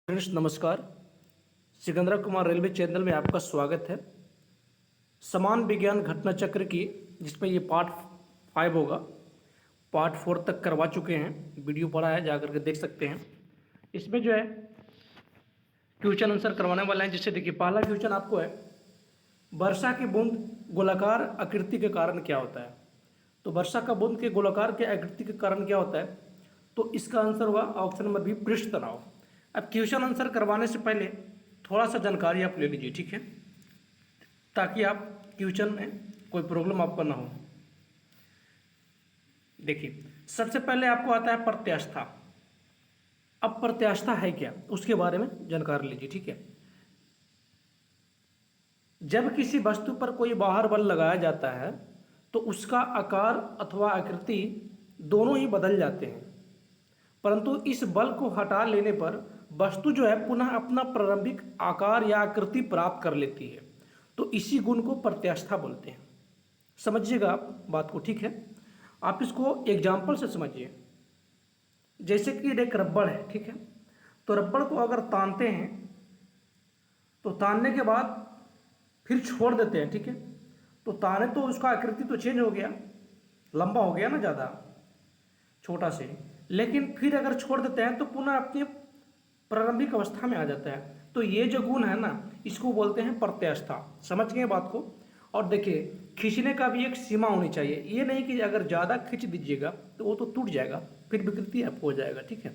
Friends नमस्कार। Sikandra Kumar railway channel में आपका स्वागत है। समान विज्ञान घटना चक्र की जिसमें ये पार्ट 5 होगा। पार्ट 4 तक करवा चुके हैं, वीडियो पड़ा है, जा करके देख सकते हैं। इसमें जो है क्वेश्चन आंसर करवाने वाले हैं। जिससे देखिए पहला क्वेश्चन आपको है, वर्षा की बूंद गोलाकार आकृति के कारण क्या होता है। तो वर्षा का बूंद के गोलाकार के आकृति के कारण क्या होता है, तो इसका आंसर होगा ऑप्शन नंबर बी, पृष्ठ तनाव। अब क्वेश्चन आंसर करवाने से पहले थोड़ा सा जानकारी आप ले लीजिए, ठीक है, ताकि आप क्वेश्चन में कोई प्रॉब्लम आपको ना हो। देखिए सबसे पहले आपको आता है प्रत्यास्था। अब प्रत्यास्था है क्या, उसके बारे में जानकारी लीजिए, ठीक है। जब किसी वस्तु पर कोई बाहर बल लगाया जाता है तो उसका आकार अथवा आकृति दोनों ही बदल जाते हैं, परंतु इस बल को हटा लेने पर वस्तु जो है पुनः अपना प्रारंभिक आकार या आकृति प्राप्त कर लेती है। तो इसी गुण को प्रत्यास्था बोलते हैं। समझिएगा आप बात को, ठीक है। आप इसको एग्जाम्पल से समझिए। जैसे कि एक रबड़ है, ठीक है, तो रबड़ को अगर तानते हैं तो तानने के बाद फिर छोड़ देते हैं, ठीक है, तो ताने तो उसका आकृति तो चेंज हो गया, लंबा हो गया ना ज़्यादा, छोटा से, लेकिन फिर अगर छोड़ देते हैं तो पुनः अपनी प्रारंभिक अवस्था में आ जाता है। तो ये जो गुण है ना, इसको बोलते हैं प्रत्यास्था। समझ गए बात को। और देखिए खींचने का भी एक सीमा होनी चाहिए। ये नहीं कि अगर ज़्यादा खींच दीजिएगा तो वो तो टूट जाएगा, फिर विकृति आपको हो जाएगा, ठीक है।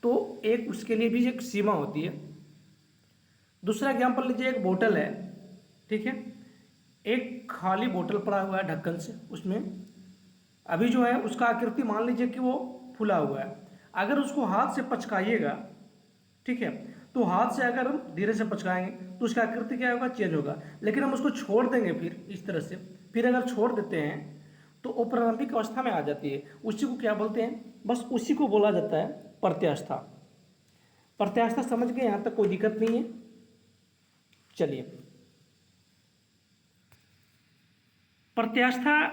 तो एक उसके लिए भी एक सीमा होती है। दूसरा एग्जाम्पल लीजिए, एक बोतल है, ठीक है, एक खाली बोतल पड़ा हुआ है ढक्कन से, उसमें अभी जो है उसका आकृति मान लीजिए कि वो फूला हुआ है। अगर उसको हाथ से पचकाइएगा, ठीक है, तो हाथ से अगर हम धीरे से पचकाएंगे तो उसका आकृति क्या होगा, चेंज होगा। लेकिन हम उसको छोड़ देंगे फिर इस तरह से, फिर अगर छोड़ देते हैं तो वो प्रारंभिक अवस्था में आ जाती है। उसी को क्या बोलते हैं, बस उसी को बोला जाता है प्रत्यास्था। प्रत्यास्था समझ गए, यहाँ तक कोई दिक्कत नहीं है। चलिए, प्रत्यास्था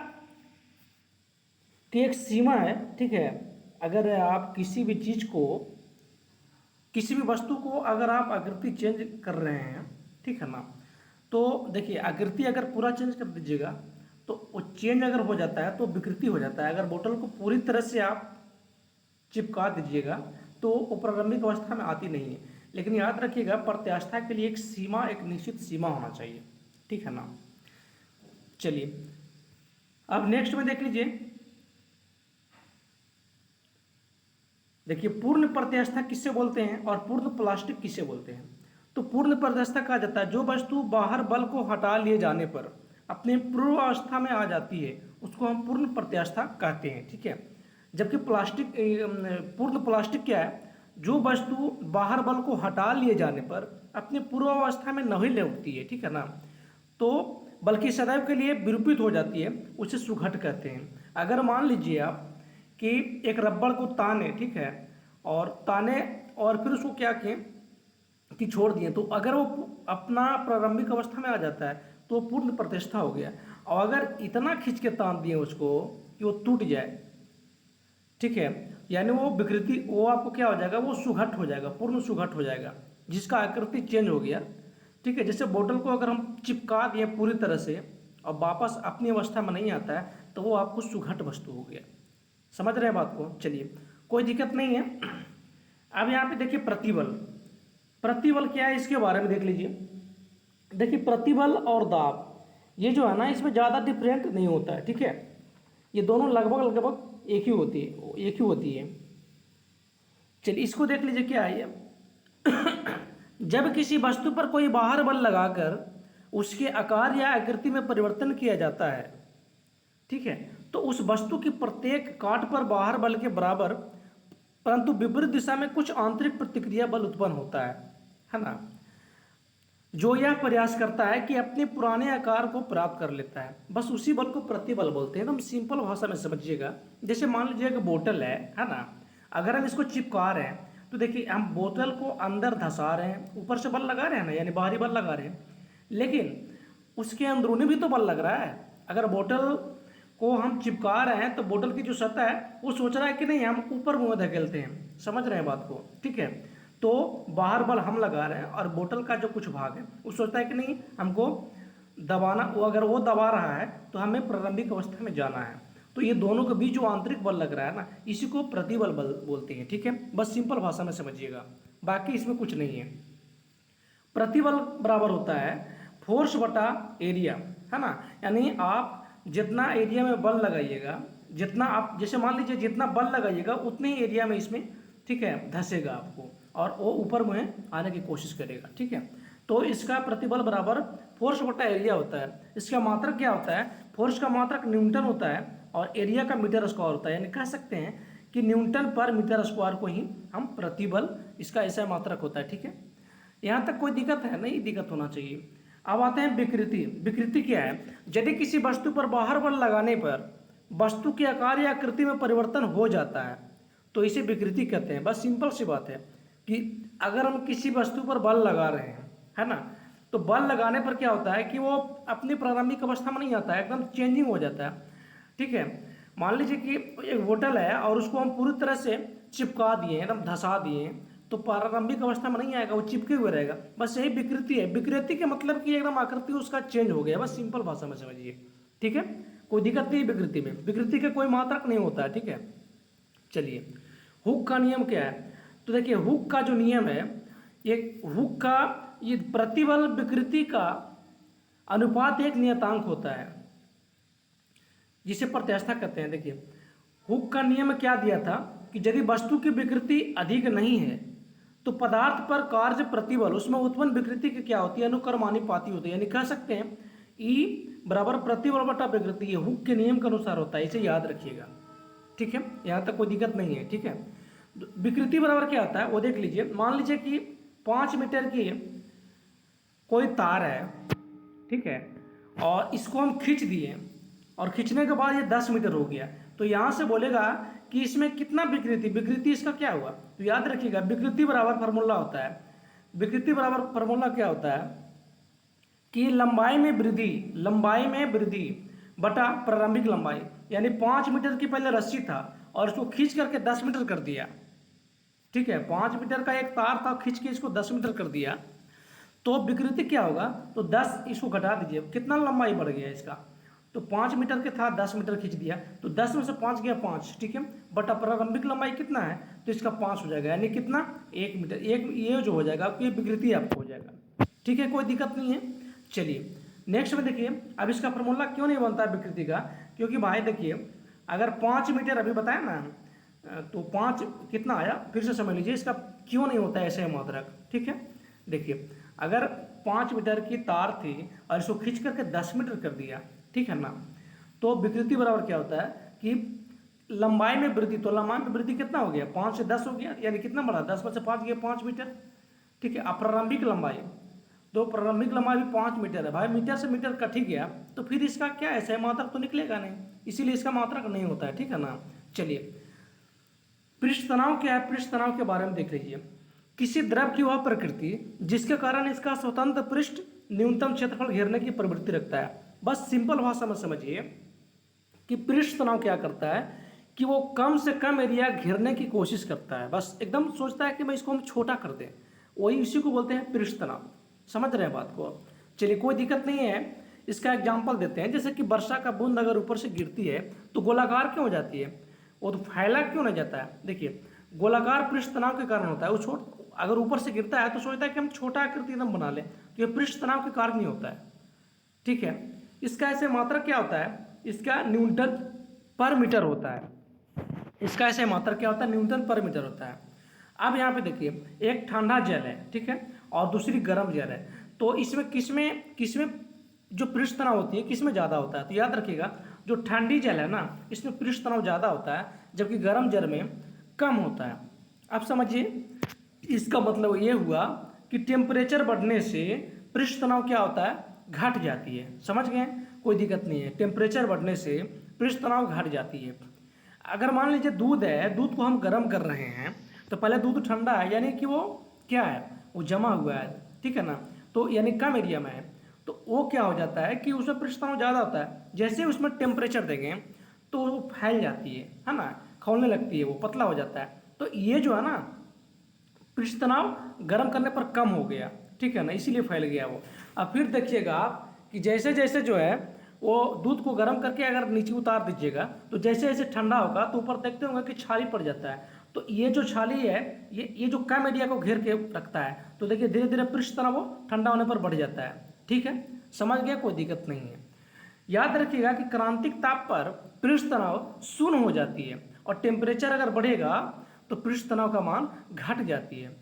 की एक सीमा है, ठीक है। अगर आप किसी भी चीज़ को, किसी भी वस्तु को अगर आप आकृति चेंज कर रहे हैं, ठीक है ना, तो देखिए आकृति अगर पूरा चेंज कर दीजिएगा तो वो चेंज अगर हो जाता है तो विकृति हो जाता है। अगर बोतल को पूरी तरह से आप चिपका दीजिएगा तो वो प्रारंभिक अवस्था में आती नहीं है। लेकिन याद रखिएगा प्रत्यास्था के लिए एक सीमा, एक निश्चित सीमा होना चाहिए, ठीक है ना। चलिए अब नेक्स्ट में देख लीजिए। देखिए पूर्ण प्रत्यास्था किससे बोलते हैं और पूर्ण प्लास्टिक किससे बोलते हैं। तो पूर्ण प्रत्यास्था कहा जाता है जो वस्तु बाहर बल को हटा लिए जाने पर अपने पूर्व अवस्था में आ जाती है, उसको हम पूर्ण प्रत्यास्था कहते हैं, ठीक है। जबकि प्लास्टिक, पूर्ण प्लास्टिक क्या है, जो वस्तु बाहर बल को हटा लिए जाने पर अपने पूर्व अवस्था में नहीं लौटती है, ठीक है ना, तो बल्कि सदैव के लिए विरूपित हो जाती है, उसे सुघट कहते हैं। अगर मान लीजिए आप कि एक रबड़ को ताने, ठीक है, और ताने और फिर उसको क्या किए कि छोड़ दिए, तो अगर वो अपना प्रारंभिक अवस्था में आ जाता है तो पूर्ण प्रतिष्ठा हो गया। और अगर इतना खींच के तान दिए उसको कि वो टूट जाए, ठीक है, यानी वो विकृति, वो आपको क्या हो जाएगा, वो सुघट हो जाएगा, पूर्ण सुघट हो जाएगा, जिसका आकृति चेंज हो गया, ठीक है। जैसे बोतल को अगर हम चिपका दिए पूरी तरह से और वापस अपनी अवस्था में नहीं आता है तो वो आपको सुघट वस्तु हो गया। समझ रहे हैं बात को। चलिए कोई दिक्कत नहीं है। अब यहाँ पे देखिए प्रतिबल। प्रतिबल क्या है इसके बारे में देख लीजिए। देखिए प्रतिबल और दाब ये जो है ना, इसमें ज़्यादा डिफरेंट नहीं होता है, ठीक है। ये दोनों लगभग लगभग एक ही होती है, एक ही होती है। चलिए इसको देख लीजिए क्या है ये। जब किसी वस्तु पर कोई बाहर बल लगाकर उसके आकार या आकृति में परिवर्तन किया जाता है, ठीक है, तो उस वस्तु की प्रत्येक काट पर बाहर बल के बराबर परंतु विपरीत दिशा में कुछ आंतरिक प्रतिक्रिया बल उत्पन्न होता है ना, जो यह प्रयास करता है कि अपने पुराने आकार को प्राप्त कर लेता है। बस उसी बल को प्रतिबल बोलते हैं। एकदम सिंपल भाषा में समझिएगा। जैसे मान लीजिए कि बोतल है ना, अगर हम इसको चिपका रहे हैं तो देखिए हम बोतल को अंदर धंसा रहे हैं, ऊपर से बल लगा रहे हैं ना, यानी बाहरी बल लगा रहे हैं, लेकिन उसके अंदरूनी भी तो बल लग रहा है। अगर बोतल को हम चिपका रहे हैं तो बोतल की जो सतह है वो सोच रहा है कि नहीं हम ऊपर मुंह धकेलते हैं। समझ रहे हैं बात को, ठीक है। तो बाहर बल हम लगा रहे हैं और बोतल का जो कुछ भाग है वो सोचता है कि नहीं हमको दबाना, वो अगर वो दबा रहा है तो हमें प्रारंभिक अवस्था में जाना है। तो ये दोनों के बीच जो आंतरिक बल लग रहा है ना, इसी को प्रतिबल बल बोलते हैं। ठीक है, बस सिंपल भाषा में समझिएगा, बाकी इसमें कुछ नहीं है। प्रतिबल बराबर होता है फोर्स बटा एरिया, है ना। यानी आप जितना एरिया में बल लगाइएगा, जितना आप जैसे मान लीजिए जितना बल लगाइएगा उतने ही एरिया में इसमें, ठीक है, धंसेगा आपको और वो ऊपर में आने की कोशिश करेगा। ठीक है, तो इसका प्रतिबल बराबर फोर्स बटा एरिया होता है। इसका मात्रक क्या होता है, फोर्स का मात्रक न्यूटन होता है और एरिया का मीटर स्क्वायर होता है। यानी कह सकते हैं कि न्यूटन पर मीटर स्क्वायर को ही हम प्रतिबल, इसका ऐसा मात्रक होता है। ठीक है, यहाँ तक कोई दिक्कत है नहीं, दिक्कत होना चाहिए। अब आते हैं विकृति। विकृति क्या है, यदि किसी वस्तु पर बाहर बल लगाने पर वस्तु के आकार या आकृति में परिवर्तन हो जाता है तो इसे विकृति कहते हैं। बस सिंपल सी बात है कि अगर हम किसी वस्तु पर बल लगा रहे हैं, है ना, तो बल लगाने पर क्या होता है कि वो अपनी प्रारंभिक अवस्था में नहीं आता है, एकदम चेंजिंग हो जाता है। ठीक है, मान लीजिए कि एक बोतल है और उसको हम पूरी तरह से चिपका दिए, एकदम धंसा दिए, तो प्रारंभिक अवस्था में नहीं आएगा, वो चिपके हुए रहेगा। बस यही विकृति है। विकृति के मतलब कि एकदम आकृति उसका चेंज हो गया, बस सिंपल भाषा में समझिए। ठीक है, कोई दिक्कत नहीं विकृति में, विकृति का कोई मात्रक नहीं होता है। ठीक है, चलिए हुक का नियम क्या है, तो देखिए हुक का जो नियम है, ये हुक का ये प्रतिबल विकृति का अनुपात एक नियतांक होता है जिसे प्रत्यास्थता कहते हैं। देखिए हुक का नियम क्या दिया था कि यदि वस्तु की विकृति अधिक नहीं है तो पदार्थ पर कार्य प्रतिबल उसमें उत्पन्न विकृति की क्या होती है, अनुक्रमानुपाती होती है। यानी कह सकते हैं E बराबर प्रतिबल बटा विकृति, ये हुक के नियम के अनुसार होता है, इसे याद रखिएगा। ठीक है, यहाँ तक कोई दिक्कत नहीं है। ठीक है, विकृति बराबर क्या होता है वो देख लीजिए। मान लीजिए कि 5 मीटर की कोई तार है, ठीक है, और इसको हम खींच दिए और खींचने के बाद ये 10 मीटर हो गया, तो यहाँ से बोलेगा कि इसमें कितना विकृति, विकृति इसका क्या हुआ। तो याद रखिएगा विकृति बराबर फार्मूला होता है, विकृति बराबर फार्मूला क्या होता है कि लंबाई में वृद्धि बटा प्रारंभिक लंबाई। यानी 5 मीटर की पहले रस्सी था और उसको खींच करके 10 मीटर कर दिया। ठीक है, 5 मीटर का एक तार था, खींच के इसको 10 मीटर कर दिया, तो विकृति क्या होगा, तो 10 इसको घटा दीजिए, कितना लंबाई बढ़ गया इसका, तो 5 मीटर के था 10 मीटर खींच दिया, तो 10 में से 5 गया 5। ठीक है, बटा प्रारंभिक लंबाई कितना है, तो इसका 5 हो जाएगा, यानी कितना 1 मीटर, एक ये जो हो जाएगा आपकी विकृति आपको हो जाएगा। ठीक है, कोई दिक्कत नहीं है। चलिए नेक्स्ट में देखिए, अब इसका फार्मूला क्यों नहीं बनता है विकृति का, क्योंकि भाई देखिए अगर 5 मीटर अभी बताया ना, तो 5 कितना आया, फिर से समझ लीजिए इसका क्यों नहीं होता है ऐसे मात्रक। ठीक है, देखिए अगर 5 मीटर की तार थी और इसको खींच करके 10 मीटर कर दिया, ठीक है ना, तो विकृति बराबर क्या होता है कि लंबाई में वृद्धि, तो लंबाई में वृद्धि कितना हो गया, 5 से 10 हो गया, यानी कितना बढ़ा, 10 में से 5 गया 5 मीटर। ठीक है, अब प्रारंभिक लंबाई, तो प्रारंभिक लंबाई भी 5 मीटर है भाई, मीटर से मीटर कट ही गया, तो फिर इसका क्या ऐसा मात्रक तो निकलेगा नहीं, इसीलिए इसका मात्रक नहीं होता है। ठीक है ना, चलिए पृष्ठ तनाव क्या है, पृष्ठ तनाव के बारे में देख लीजिए। किसी द्रव की वह प्रकृति जिसके कारण इसका स्वतंत्र पृष्ठ न्यूनतम क्षेत्रफल घेरने की प्रवृत्ति रखता है। बस सिंपल भाषा में समझिए कि पृष्ठ तनाव क्या करता है कि वो कम से कम एरिया घेरने की कोशिश करता है, बस एकदम सोचता है कि मैं इसको हम छोटा कर दें, वही इसी को बोलते हैं पृष्ठ तनाव। समझ रहे हैं बात को। चलिए कोई दिक्कत नहीं है, इसका एग्जाम्पल देते हैं। जैसे कि वर्षा का बूंद अगर ऊपर से गिरती है तो गोलाकार क्यों हो जाती है, वो तो फैला क्यों नहीं जाता है। देखिए गोलाकार पृष्ठ तनाव के कारण होता है, वो अगर ऊपर से गिरता है तो सोचता है कि हम छोटा आकृति एकदम बना लें, तो ये पृष्ठ तनाव के कारण ही होता है। ठीक है, इसका ऐसे मात्रक क्या होता है, इसका न्यूटन पर मीटर होता है, इसका ऐसे मात्रक क्या होता है, न्यूटन पर मीटर होता है। अब यहाँ पे देखिए एक ठंडा जल है, ठीक है, और दूसरी गर्म जल है, तो इसमें किसमें जो पृष्ठ तनाव होती है किसमें ज़्यादा होता है, तो याद रखिएगा जो ठंडी जल है ना इसमें पृष्ठ तनाव ज़्यादा होता है, जबकि गर्म जल में कम होता है। अब समझिए इसका मतलब ये हुआ कि टेम्परेचर बढ़ने से पृष्ठ तनाव क्या होता है, घट जाती है। समझ गए, कोई दिक्कत नहीं है, टेम्परेचर बढ़ने से पृष्ठ तनाव घट जाती है। अगर मान लीजिए दूध है, दूध को हम गर्म कर रहे हैं तो पहले दूध ठंडा है, यानी कि वो क्या है, वो जमा हुआ है, ठीक है ना, तो यानी कम एरिया में है, तो वो क्या हो जाता है कि उसमें पृष्ठ तनाव ज़्यादा होता है। जैसे उसमें टेम्परेचर देंगे तो वो फैल जाती है ना, खौलने लगती है, वो पतला हो जाता है। तो ये जो है ना पृष्ठ तनाव गर्म करने पर कम हो गया, ठीक है ना, इसीलिए फैल गया वो। अब फिर देखिएगा आप कि जैसे जैसे जो है वो दूध को गर्म करके अगर नीचे उतार दीजिएगा तो जैसे जैसे ठंडा होगा तो ऊपर देखते होंगे कि छाली पड़ जाता है। तो ये जो छाली है ये जो कम एरिया को घेर के रखता है, तो देखिए धीरे धीरे पृष्ठ तनाव वो ठंडा होने पर बढ़ जाता है। ठीक है, समझ गया, कोई दिक्कत नहीं है। याद रखिएगा कि क्रांतिक ताप पर पृष्ठ तनाव शून्य हो जाती है और टेम्परेचर अगर बढ़ेगा तो पृष्ठ तनाव का मान घट जाती है।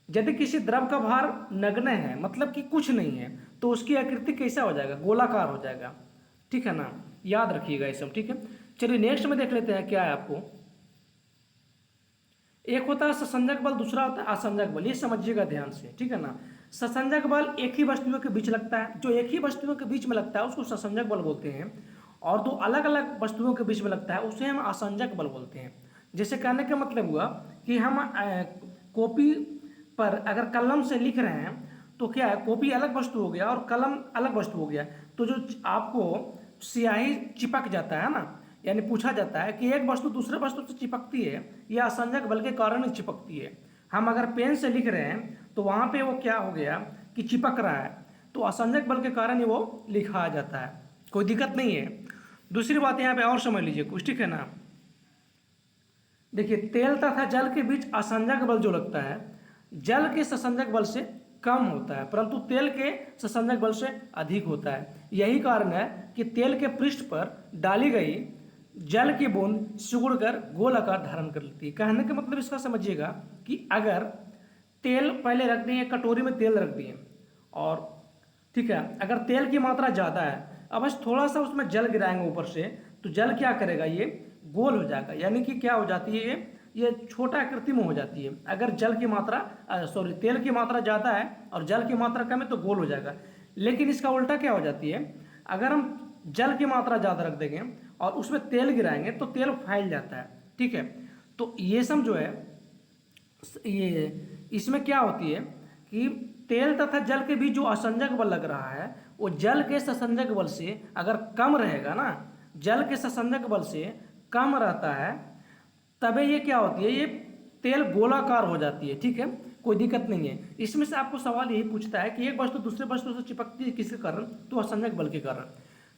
यदि किसी द्रव का भार नगण्य है, मतलब कि कुछ नहीं है, तो उसकी आकृति कैसा हो जाएगा, गोलाकार हो जाएगा। ठीक है ना, याद रखिएगा ये सब। ठीक है, चलिए नेक्स्ट में देख लेते हैं क्या है आपको। एक होता है ससंजक बल, दूसरा होता है असंजक बल, ये समझिएगा ध्यान से। ठीक है ना, ससंजक बल एक ही वस्तुओं के बीच लगता है, जो एक ही वस्तुओं के बीच में लगता है उसको ससंजक बल बोलते हैं, और दो अलग अलग वस्तुओं के बीच में लगता है उसे हम असंजक बल बोलते हैं। जैसे कहने का मतलब हुआ कि हम कॉपी पर अगर कलम से लिख रहे हैं तो क्या है, कॉपी अलग वस्तु हो गया और कलम अलग वस्तु हो गया, तो जो आपको स्याही चिपक जाता है ना, यानी पूछा जाता है कि एक वस्तु दूसरे वस्तु से चिपकती है या असंजक बल के कारण ही चिपकती है। हम अगर पेन से लिख रहे हैं तो वहाँ पे वो क्या हो गया कि चिपक रहा है, तो असंजक बल के कारण ही वो लिखा जाता है, कोई दिक्कत नहीं है। दूसरी बात यहाँ पे और समझ लीजिए कुछ, ठीक है ना। देखिए तेल तथा जल के बीच असंजक बल जो लगता है जल के ससंजक बल से कम होता है, परंतु तेल के ससंजक बल से अधिक होता है। यही कारण है कि तेल के पृष्ठ पर डाली गई जल की बूंद सिकुड़कर गोल आकार धारण कर लेती है। कहने का मतलब इसका समझिएगा कि अगर तेल पहले रख दिए, कटोरी में तेल रख दिए, और ठीक है, अगर तेल की मात्रा ज़्यादा है, अब बस थोड़ा सा उसमें जल गिराएंगे ऊपर से, तो जल क्या करेगा, ये गोल हो जाएगा, यानी कि क्या हो जाती है, ये छोटा आकृति में हो जाती है। अगर जल की मात्रा तेल की मात्रा ज़्यादा है और जल की मात्रा कम है तो गोल हो जाएगा। लेकिन इसका उल्टा क्या हो जाती है, अगर हम जल की मात्रा ज़्यादा रख देंगे और उसमें तेल गिराएंगे तो तेल फैल जाता है। ठीक है, तो ये सब जो है ये इसमें क्या होती है कि तेल तथा जल के बीच जो असंजक बल लग रहा है वो जल के ससंजक बल से अगर कम रहेगा ना, जल के ससंजक बल से कम रहता है, तबे ये क्या होती है, ये तेल गोलाकार हो जाती है। ठीक है, कोई दिक्कत नहीं है। इसमें से आपको सवाल यही पूछता है कि एक वस्तु दूसरे वस्तु से चिपकती है किसके कारण, तो असंजक बल के कारण।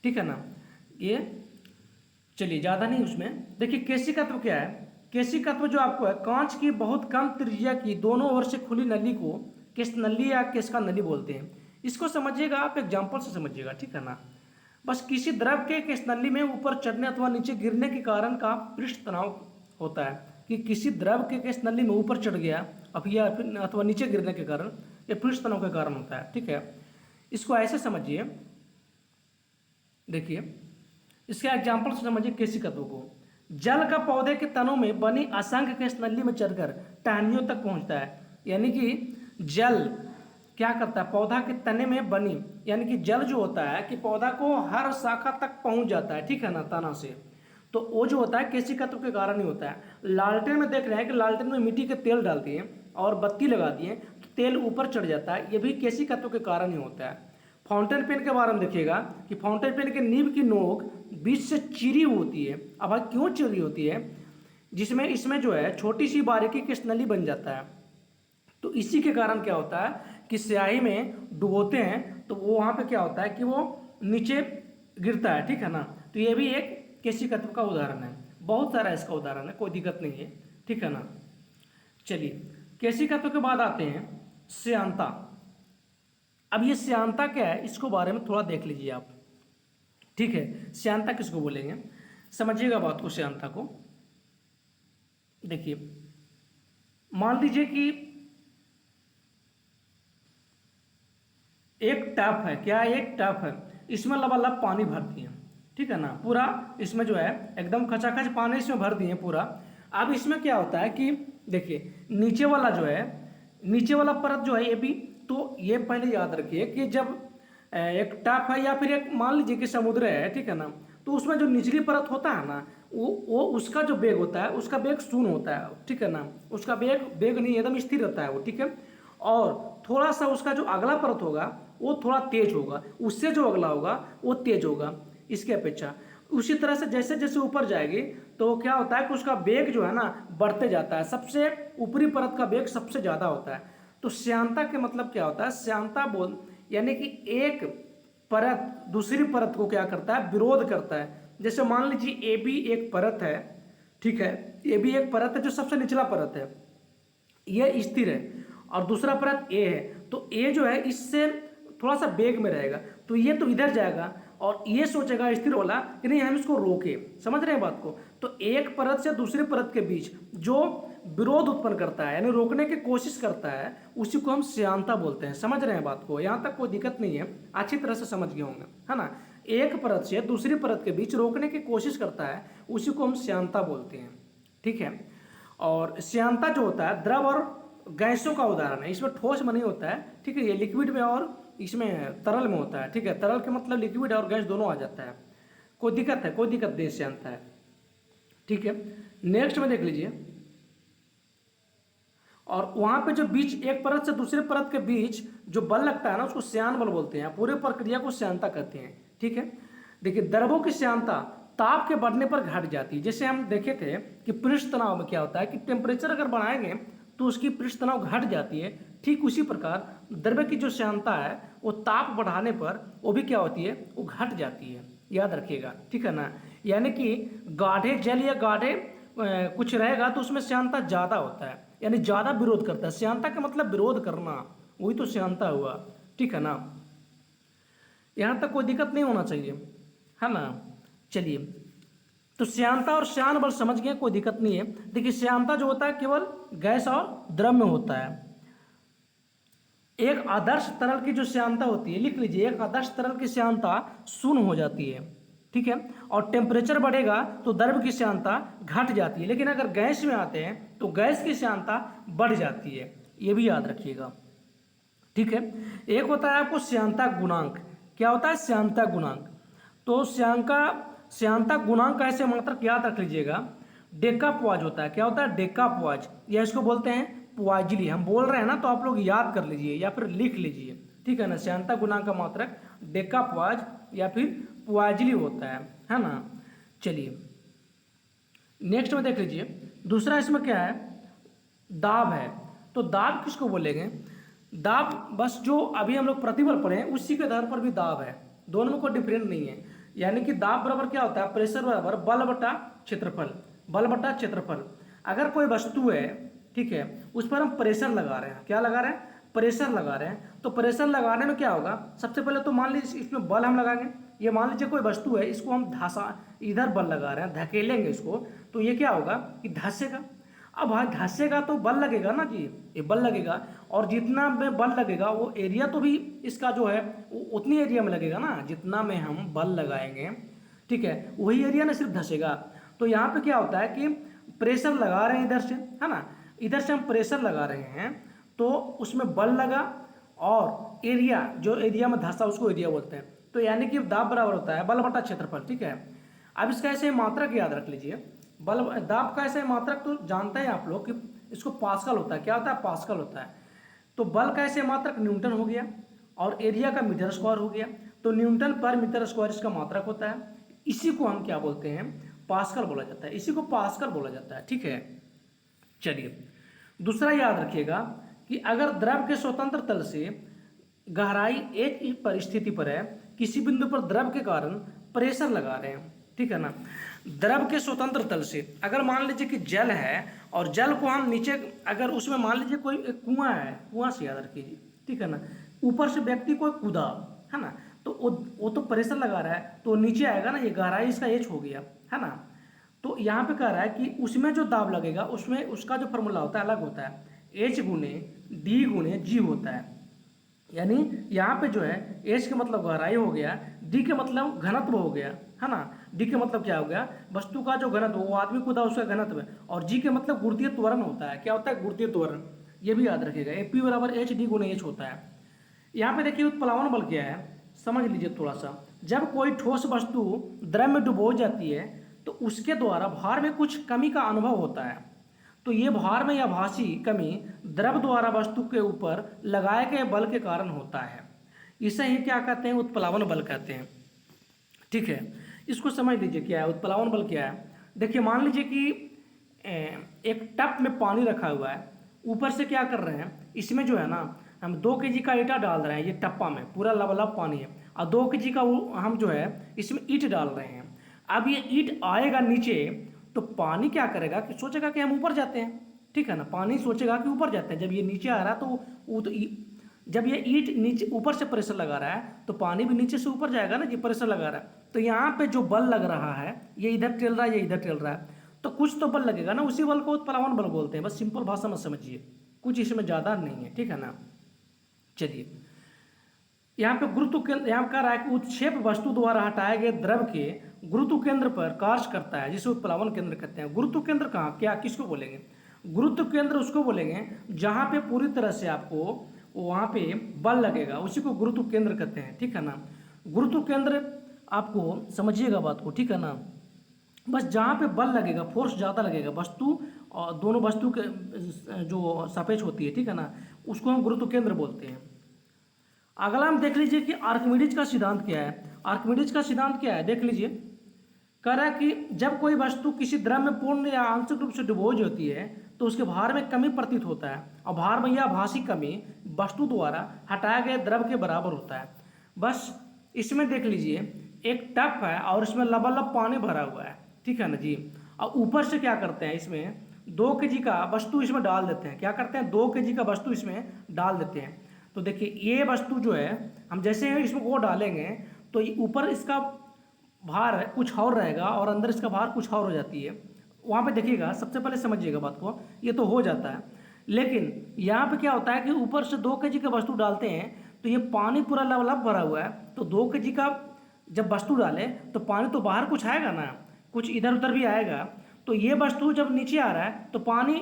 ठीक है ना, ये चलिए ज़्यादा नहीं उसमें। देखिए केशिकत्व क्या है, केशिकत्व जो आपको है, कांच की बहुत कम त्रिज्या की दोनों ओर से खुली नली को केश नली या केशिका नली बोलते हैं। इसको समझिएगा आप, एग्जाम्पल से समझिएगा। ठीक है ना, बस किसी द्रव के केश नली में ऊपर चढ़ने अथवा नीचे गिरने के कारण का पृष्ठ तनाव होता है, कि किसी द्रव के केश नली में ऊपर चढ़ गया अब या अथवा नीचे गिरने के कारण, ये पृष्ठ तनाव के कारण होता है। ठीक है, इसको ऐसे समझिए, देखिए इसके एग्जाम्पल से समझिए केशिकत्व को। जल का पौधे के तनों में बनी असंख्य केश नली में चढ़कर टहनियों तक पहुंचता है, यानी कि जल क्या करता है, पौधा के तने में बनी, यानी कि जल जो होता है कि पौधा को हर शाखा तक पहुंच जाता है। ठीक है ना, तना से, तो वो जो होता है केशिकत्व के कारण ही होता है। लालटेन में देख रहे हैं कि लालटेन में मिट्टी के तेल डाल दिए और बत्ती लगा दिए तो तेल ऊपर चढ़ जाता है, ये भी केशिकत्व के कारण ही होता है। फाउंटेन पेन के बारे में देखिएगा कि फाउंटेन पेन के नीब की नोक बीच से चिरी होती है। अब भाई क्यों चिरी होती है, जिसमें इसमें जो है छोटी सी बारीकी केश नली बन जाता है, तो इसी के कारण क्या होता है कि स्याही में डुबोते हैं तो वो वहाँ पे क्या होता है कि वो नीचे गिरता है। ठीक है ना, तो ये भी एक केशिकत्व का उदाहरण है, बहुत सारा इसका उदाहरण है, कोई दिक्कत नहीं है। ठीक है ना, चलिए केशिकत्व के बाद आते हैं श्यानता। अब ये श्यानता क्या है, इसको बारे में थोड़ा देख लीजिए आप। ठीक है, श्यानता किसको बोलेंगे, समझिएगा बात को। श्यानता को देखिए, मान लीजिए कि एक टैप है, क्या एक टैप है, इसमें लबालब पानी भर दिए। ठीक है ना, पूरा इसमें जो है एकदम खचाखच पानी इसमें भर दिए पूरा। अब इसमें क्या होता है कि देखिए नीचे वाला जो है, नीचे वाला परत जो है ये भी, तो ये पहले याद रखिए कि जब एक टैप है या फिर एक मान लीजिए कि समुद्र है, ठीक है ना, तो उसमें जो निचली परत होता है ना, वो उसका जो वेग होता है, उसका वेग शून्य होता है। ठीक है ना, उसका वेग नहीं, एकदम स्थिर रहता है वो। ठीक है, और थोड़ा सा उसका जो अगला परत होगा वो थोड़ा तेज होगा, उससे जो अगला होगा वो तेज होगा इसके अपेक्षा। उसी तरह से जैसे जैसे ऊपर जाएगी तो क्या होता है कि उसका वेग जो है ना बढ़ते जाता है, सबसे ऊपरी परत का वेग सबसे ज़्यादा होता है। तो श्यानता के मतलब क्या होता है, श्यानता बोल यानी कि एक परत दूसरी परत को क्या करता है, विरोध करता है। जैसे मान लीजिए ए बी एक परत है, ठीक है, ए बी एक परत है जो सबसे निचला परत है, ये स्थिर है, और दूसरा परत ए है, तो ए जो है इससे थोड़ा सा वेग में रहेगा, तो ये तो इधर जाएगा और ये सोचेगा स्थिर वाला कि नहीं हम इसको रोके, समझ रहे हैं बात को। तो एक परत से दूसरी परत के बीच जो विरोध उत्पन्न करता है यानी रोकने की कोशिश करता है, उसी को हम श्यानता बोलते हैं। समझ रहे हैं बात को, यहाँ तक कोई दिक्कत नहीं है, अच्छी तरह से समझ गए होंगे, है ना। एक परत से दूसरी परत के बीच रोकने की कोशिश करता है, उसी को हम श्यानता बोलते हैं, ठीक है। और श्यानता जो होता है द्रव और गैसों का उदाहरण है, इसमें ठोस में नहीं होता है, ठीक है, ये लिक्विड में और इसमें तरल में होता है, ठीक है। तरल के मतलब लिक्विड और गैस दोनों आ जाता है, कोई दिक्कत है, कोई दिक्कत नहीं श्यानता है, ठीक है। नेक्स्ट में देख लीजिए, और वहां पे जो बीच एक परत से दूसरे परत के बीच जो बल लगता है ना, उसको श्यान बल बोलते हैं, पूरे प्रक्रिया को श्यानता कहते हैं, ठीक है। देखिए द्रवों की श्यानता ताप के बढ़ने पर घट जाती है। जैसे हम देखे थे कि पृष्ठ तनाव में क्या होता है कि टेम्परेचर अगर बढ़ाएंगे तो उसकी पृष्ठ तनाव घट जाती है, ठीक उसी प्रकार द्रव्य की जो श्यानता है वो ताप बढ़ाने पर वो भी क्या होती है, वो घट जाती है, याद रखिएगा, ठीक है ना। यानी कि गाढ़े जल या गाढ़े कुछ रहेगा तो उसमें श्यानता ज़्यादा होता है, यानी ज़्यादा विरोध करता है। श्यानता का मतलब विरोध करना, वही तो श्यानता हुआ, ठीक है ना। यहाँ तक कोई दिक्कत नहीं होना चाहिए, है ना। चलिए, तो श्यानता और श्यान बल समझ गए, कोई दिक्कत नहीं है। देखिए श्यानता जो होता है केवल गैस और द्रव में होता है। एक आदर्श तरल की जो श्यानता होती है, लिख लीजिए, एक आदर्श तरल की श्यानता शून्य हो जाती है, ठीक है, और टेम्परेचर बढ़ेगा तो द्रव की श्यानता घट जाती है। लेकिन अगर गैस में आते हैं तो गैस की श्यानता बढ़ जाती है, ये भी याद रखिएगा, ठीक है। एक होता है आपको श्यानता गुणांक, क्या होता है श्यानता गुणांक, तो श्यानता गुणांक का ऐसे मात्रक याद रख लीजिएगा, डेकापॉज होता है, क्या होता है डेकापॉज, या इसको बोलते हैं पॉइजली, हम बोल रहे हैं ना तो आप लोग याद कर लीजिए या फिर लिख लीजिए, ठीक है ना। श्यानता गुणांक का मात्रक डेकापॉज या फिर पॉइजली होता है ना। चलिए नेक्स्ट में देख लीजिए, दूसरा इसमें क्या है, दाब है। तो दाब किसको बोलेंगे, दाब बस जो अभी हम लोग प्रतिबल पढ़े हैं उसी के आधार पर भी दाब है, दोनों में कोई डिफरेंस नहीं है। यानी कि दाब बराबर क्या होता है, प्रेशर बराबर बल बटा क्षेत्रफल, बल बटा क्षेत्रफल। अगर कोई वस्तु है, ठीक है, उस पर हम प्रेशर लगा रहे हैं, क्या लगा रहे हैं, प्रेशर लगा रहे हैं, तो प्रेशर लगाने में क्या होगा, सबसे पहले तो मान लीजिए इसमें बल हम लगाएंगे, ये मान लीजिए कोई वस्तु है, इसको हम इधर बल लगा रहे हैं, धकेलेंगे इसको, तो ये क्या होगा कि धंसेगा। अब भाई धंसेगा तो बल लगेगा ना जी, ये बल लगेगा, और जितना में बल लगेगा वो एरिया तो भी इसका जो है उतनी एरिया में लगेगा ना जितना में हम बल लगाएंगे, ठीक है, वही एरिया ना सिर्फ धंसेगा। तो यहाँ पे क्या होता है कि प्रेशर लगा रहे हैं इधर से, है ना, इधर से हम प्रेशर लगा रहे हैं तो उसमें बल लगा, और एरिया जो एरिया में धंसा उसको एरिया बोलते हैं। तो यानी कि दाब बराबर होता है बल बटा क्षेत्रफल, ठीक है। अब इसका ऐसे मात्रक याद रख लीजिए, बल दाब का ऐसे मात्रक तो जानते हैं आप लोग कि इसको पास्कल होता है, क्या होता है, पास्कल होता है। तो बल का ऐसे मात्रक न्यूटन हो गया और एरिया का मीटर स्क्वायर हो गया, तो न्यूटन पर मीटर स्क्वायर इसका मात्रक होता है, इसी को हम क्या बोलते हैं, पास्कल बोला जाता है, इसी को पास्कल बोला जाता है, ठीक है। चलिए दूसरा याद रखिएगा कि अगर द्रव के स्वतंत्र तल से गहराई एक ही परिस्थिति पर है, किसी बिंदु पर द्रव के कारण प्रेशर लगा रहे हैं, ठीक है ना। द्रव के स्वतंत्र तल से अगर मान लीजिए कि जल है और जल को हम नीचे, अगर उसमें मान लीजिए कोई एक कुआं है, कुआं से याद रखिए, ठीक है ना, ऊपर से व्यक्ति कोई कूदा, है ना, तो वो तो प्रेशर लगा रहा है तो नीचे आएगा ना, ये गहराई इसका एच हो गया, है ना। तो यहाँ पे कह रहा है कि उसमें जो दाब लगेगा उसमें उसका जो फॉर्मूला होता है अलग होता है, एच गुने डी गुने जी होता है। यानी यहाँ पे जो है एच का मतलब गहराई हो गया, डी के मतलब घनत्व हो गया, है ना, डी के मतलब क्या हो गया, वस्तु का जो घनत्व, वो आदमी कूदा उसका घनत्व है, और जी के मतलब गुरुत्वीय त्वरण होता है, क्या होता है, गुरुत्वीय त्वरण, ये भी याद रखिएगा, ए पी बराबर एच डी गुने एच होता है। यहाँ पे देखिए उत्प्लावन बल क्या है, समझ लीजिए थोड़ा सा। जब कोई ठोस वस्तु द्रव में डुबो जाती है तो उसके द्वारा भार में कुछ कमी का अनुभव होता है, तो ये भार में या भासी कमी द्रव द्वारा वस्तु के ऊपर लगाए गए बल के कारण होता है, इसे ही क्या कहते हैं, उत्प्लावन बल कहते हैं, ठीक है। इसको समझ लीजिए क्या है उत्प्लावन बल क्या है। देखिए मान लीजिए कि एक टप में पानी रखा हुआ है, ऊपर से क्या कर रहे हैं, इसमें जो है ना हम 2 kg का ईटा डाल रहे हैं, ये टप्पा में पूरा लबालब पानी है, और 2 kg का हम जो है इसमें ईंट डाल रहे हैं। अब ये ईंट आएगा नीचे, तो पानी क्या करेगा कि सोचेगा कि हम ऊपर जाते हैं, ठीक है ना, पानी सोचेगा कि ऊपर जाते हैं। जब ये नीचे आ रहा है तो वो तो जब ये ईंट नीचे ऊपर से प्रेशर लगा रहा है तो पानी भी नीचे से ऊपर जाएगा ना, ये प्रेशर लगा रहा है। तो यहाँ पे जो बल लग रहा है, ये इधर टेल रहा है, ये इधर टेल रहा है, तो कुछ तो बल लगेगा ना, उसी बल को उत्प्लावन बल बोलते हैं। बस सिंपल भाषा में समझिए, कुछ इसमें ज़्यादा नहीं है, ठीक है ना। चलिए यहाँ पे गुरुत्व केंद्र, यहाँ कह रहा है कि उत्क्षेप वस्तु द्वारा हटाए गए द्रव के गुरुत्व केंद्र पर कार्य करता है, जिसे उत्प्लावन केंद्र कहते हैं। गुरुत्व केंद्र कहाँ, क्या, किसको बोलेंगे? गुरुत्व केंद्र उसको बोलेंगे जहाँ पे पूरी तरह से आपको वहाँ पे बल लगेगा, उसी को गुरुत्व केंद्र कहते हैं, ठीक है ना। गुरुत्व केंद्र आपको समझिएगा बात को, ठीक है ना। बस जहाँ पे बल लगेगा, फोर्स ज़्यादा लगेगा, वस्तु और दोनों वस्तु के जो सापेक्ष होती है, ठीक है ना, उसको हम गुरुत्व केंद्र बोलते हैं। अगला हम देख लीजिए कि आर्किमिडीज का सिद्धांत क्या है। आर्किमिडीज का सिद्धांत क्या है, देख लीजिए। कह रहा है कि जब कोई वस्तु किसी द्रव में पूर्ण या आंशिक रूप से डुबोज होती है तो उसके भार में कमी प्रतीत होता है, और भार में यह आभासी कमी वस्तु द्वारा हटाए गए द्रव के बराबर होता है। बस इसमें देख लीजिए, एक टप है और इसमें लबालब पानी भरा हुआ है, ठीक है ना जी। और ऊपर से क्या करते हैं, इसमें 2 kg का वस्तु इसमें डाल देते हैं। क्या करते हैं, 2 kg का वस्तु इसमें डाल देते हैं। तो देखिए ये वस्तु जो है, हम जैसे ही इसमें वो डालेंगे तो ऊपर इसका भार कुछ और रहेगा और अंदर इसका भार कुछ और हो जाती है। वहाँ पे देखिएगा, सबसे पहले समझिएगा बात को, ये तो हो जाता है, लेकिन यहाँ पे क्या होता है कि ऊपर से 2 kg का वस्तु डालते हैं तो ये पानी पूरा लबालब भरा हुआ है, तो 2 kg का जब वस्तु डाले तो पानी तो बाहर कुछ आएगा ना, कुछ इधर उधर भी आएगा। तो ये वस्तु जब नीचे आ रहा है तो पानी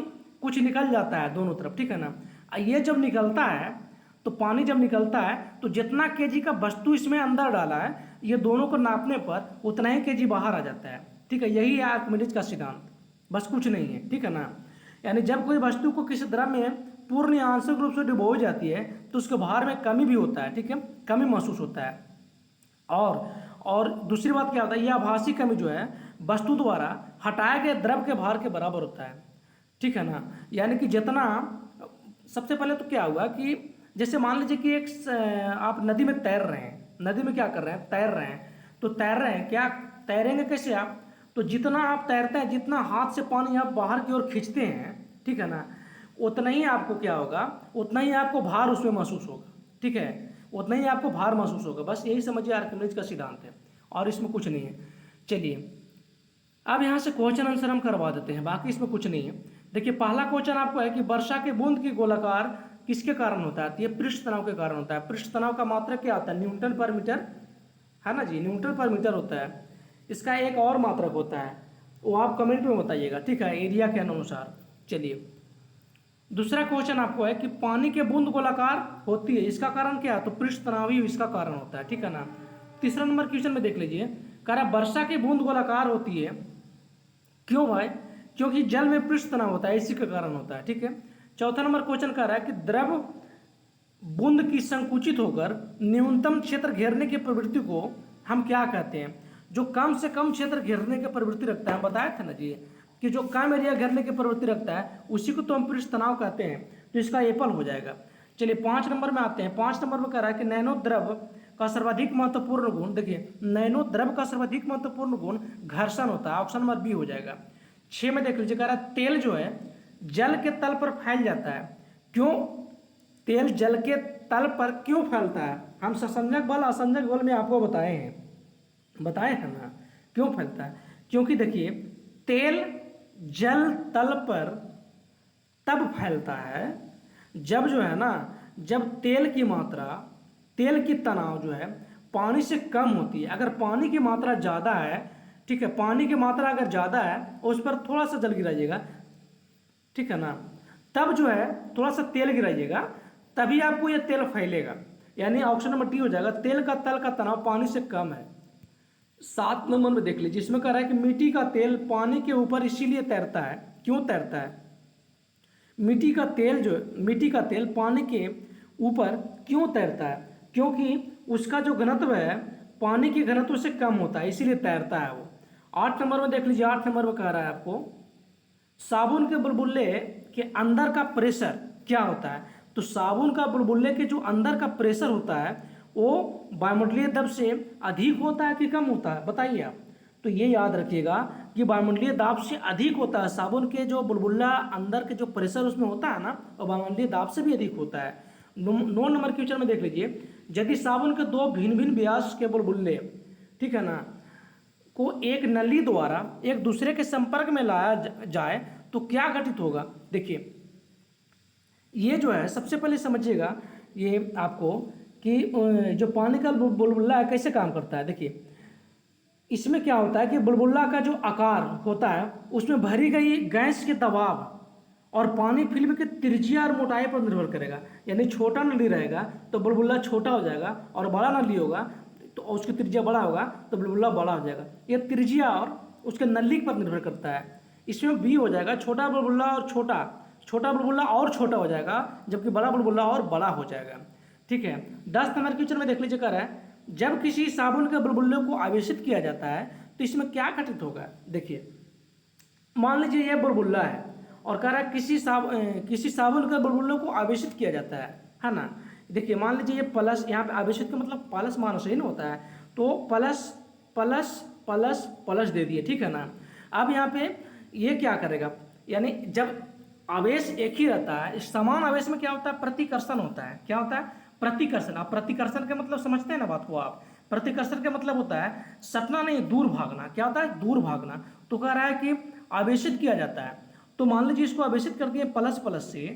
कुछ निकल जाता है दोनों तरफ, ठीक है ना। ये जब निकलता है तो पानी जब निकलता है तो जितना kg का वस्तु इसमें अंदर डाला है, ये दोनों को नापने पर उतना ही kg बाहर आ जाता है, ठीक है। यही है आर्किमिडीज का सिद्धांत, बस कुछ नहीं है, ठीक है ना। यानी जब कोई वस्तु को किसी द्रव में पूर्ण या आंशिक रूप से डुबोई जाती है तो उसके भार में कमी भी होता है, ठीक है, कमी महसूस होता है। और दूसरी बात क्या होता है, यह आभासी कमी जो है वस्तु द्वारा हटाए गए द्रव के भार के बराबर होता है, ठीक है ना। यानी कि जितना, सबसे पहले तो क्या हुआ कि जैसे मान लीजिए कि एक आप नदी में तैर रहे हैं, नदी में क्या कर रहे हैं, तैर रहे हैं। तो तैर रहे हैं, क्या तैरेंगे कैसे आप, तो जितना आप तैरते हैं, जितना हाथ से पानी आप बाहर की ओर खींचते हैं, ठीक है ना, उतना ही आपको क्या होगा, उतना ही आपको भार उसमें महसूस होगा, ठीक है, उतना ही आपको भार महसूस होगा। बस यही समझिए आर्किमिडीज का सिद्धांत है, और इसमें कुछ नहीं है। चलिए अब यहाँ से क्वेश्चन आंसर हम करवा देते हैं, बाकी इसमें कुछ नहीं है। देखिए पहला क्वेश्चन आपको है कि वर्षा के बूंद की गोलाकार किसके कारण होता है, तो ये पृष्ठ तनाव के कारण होता है। पृष्ठ तनाव का मात्रक क्या होता है, न्यूटन पर मीटर, है ना जी, न्यूटन पर मीटर होता है। इसका एक और मात्रक होता है, वो आप कमेंट में बताइएगा, ठीक है, एरिया के अनुसार। चलिए दूसरा क्वेश्चन आपको है कि पानी के बूंद गोलाकार होती है, इसका कारण क्या है, तो पृष्ठ तनाव ही इसका कारण होता है, ठीक है ना। तीसरा नंबर क्वेश्चन में देख लीजिए, कह रहा है वर्षा की बूंद गोलाकार होती है, क्यों भाई, क्योंकि जल में पृष्ठ तनाव होता है, इसी के कारण होता है, ठीक है। चौथा नंबर क्वेश्चन कह रहा है कि द्रव बूंद की संकुचित होकर न्यूनतम क्षेत्र घेरने की प्रवृत्ति को हम क्या कहते हैं, जो कम से कम क्षेत्र घेरने की प्रवृत्ति रखता है, बताया था ना जी कि जो कम एरिया घेरने की प्रवृत्ति रखता है उसी को तो हम पृष्ठ तनाव कहते हैं, तो इसका एपल हो जाएगा। चलिए 5 नंबर में आते हैं। 5 नंबर में कह रहा है कि नैनो द्रव का सर्वाधिक महत्वपूर्ण गुण, देखिए नैनो द्रव का सर्वाधिक महत्वपूर्ण गुण घर्षण होता है, ऑप्शन नंबर बी हो जाएगा। 6 में देख लीजिए, कह रहा है तेल जो है जल के तल पर फैल जाता है, क्यों, तेल जल के तल पर क्यों फैलता है, हम ससंजक बल असंजक बल में आपको बताए हैं ना, क्यों फैलता है, क्योंकि देखिए तेल जल तल पर तब फैलता है जब जो है ना, जब तेल की मात्रा, तेल की तनाव जो है पानी से कम होती है। अगर पानी की मात्रा ज़्यादा है, ठीक है, पानी की मात्रा अगर ज़्यादा है उस पर थोड़ा सा जल गिराइएगा, ठीक है ना, तब जो है थोड़ा सा तेल गिराइएगा, तभी आपको ये तेल फैलेगा। यानी ऑप्शन नंबर डी हो जाएगा, तेल का तल का तनाव पानी से कम है। 7 नंबर में देख लीजिए, इसमें कह रहा है कि मिट्टी का तेल पानी के ऊपर इसीलिए तैरता है, क्यों तैरता है, मिट्टी का तेल पानी के ऊपर क्यों तैरता है, क्योंकि उसका जो घनत्व है पानी के घनत्व से कम होता है, इसीलिए तैरता है वो। 8 नंबर में देख लीजिए, 8 नंबर में कह रहा है आपको साबुन के बुलबुले के अंदर का प्रेशर क्या होता है। तो साबुन का बुलबुले के जो अंदर का प्रेशर होता है वो वायुमंडलीय दबाव से अधिक होता है कि कम होता है, बताइए आप। तो ये याद रखिएगा कि वायुमंडलीय दाब से अधिक होता है। साबुन के जो बुलबुला अंदर के जो प्रेशर उसमें होता है ना, वो वायुमंडलीय दाब से भी अधिक होता है। 9 नंबर क्वेश्चन में देख लीजिए, यदि साबुन के दो भिन्न भिन्न व्यास के बुलबुले, ठीक है ना, को एक नली द्वारा एक दूसरे के संपर्क में लाया जाए तो क्या घटित होगा। देखिए ये जो है सबसे पहले समझिएगा ये आपको कि जो पानी का बुलबुला है कैसे काम करता है। देखिए इसमें क्या होता है कि बुलबुला का जो आकार होता है उसमें भरी गई गैस के दबाव और पानी फिल्म के त्रिज्या और मोटाई पर निर्भर करेगा। यानी छोटा नली रहेगा तो बुलबुला छोटा हो जाएगा, और बड़ा नली होगा तो उसकी त्रिज्या बड़ा होगा तो बुलबुला बड़ा हो जाएगा। ये त्रिज्या और उसके नली पर निर्भर करता है। इसमें भी हो जाएगा छोटा बुलबुला और छोटा बुलबुला और छोटा हो जाएगा, जबकि बड़ा बुलबुला और बड़ा हो जाएगा। ठीक है, 10 नंबर क्वेश्चन में देख लीजिए, कर रहा है जब किसी साबुन के बुलबुले को आवेशित किया जाता है तो इसमें क्या घटित होगा। देखिए मान लीजिए यह बुलबुला है और कह रहा है किसी साबुन के बुलबुले को आवेशित किया जाता है ना। देखिए मान लीजिए ये प्लस, यहाँ पे आवेशित का मतलब प्लस मान सही ना होता है, तो प्लस प्लस प्लस प्लस दे दिए, ठीक है ना। अब यहाँ पे ये क्या करेगा, यानी जब आवेश एक ही रहता है, समान आवेश में क्या होता है, प्रतिकर्षण होता है। क्या होता है, प्रतिकर्षण। आप प्रतिकर्षण के मतलब समझते हैं ना बात को आप। प्रतिकर्षण का मतलब होता है सटना नहीं, दूर भागना। क्या होता है, दूर भागना। तो कह रहा है कि आवेशित किया जाता है, तो मान लीजिए इसको आवेशित कर दिए प्लस प्लस से,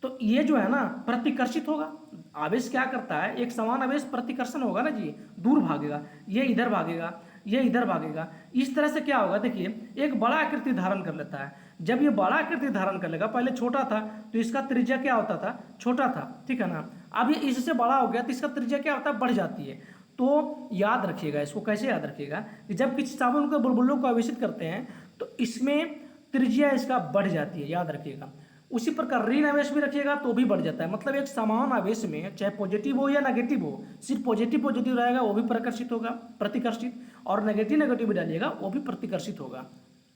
तो ये जो है ना प्रतिकर्षित होगा। आवेश क्या करता है, एक समान आवेश प्रतिकर्षण होगा ना जी, दूर भागेगा, ये इधर भागेगा, ये इधर भागेगा। इस तरह से क्या होगा, देखिए एक बड़ा आकृति धारण कर लेता है। जब ये बड़ा आकृति धारण कर लेगा, पहले छोटा था तो इसका त्रिज्या क्या होता था, छोटा था, ठीक है ना। अब ये इससे बड़ा हो गया तो इसका त्रिज्या क्या होता है, बढ़ जाती है। तो याद रखिएगा इसको, कैसे याद रखिएगा कि जब किसी साबुन के बुलबुलों को आवेशित करते हैं तो इसमें त्रिज्या इसका बढ़ जाती है, याद रखिएगा। उसी प्रकार ऋण आवेश भी रखिएगा तो भी बढ़ जाता है। मतलब एक समान आवेश में चाहे पॉजिटिव हो या नेगेटिव हो, सिर्फ पॉजिटिव रहेगा वो भी प्रकर्षित होगा, प्रतिकर्षित, और नेगेटिव भी डालिएगा वो भी प्रतिकर्षित होगा।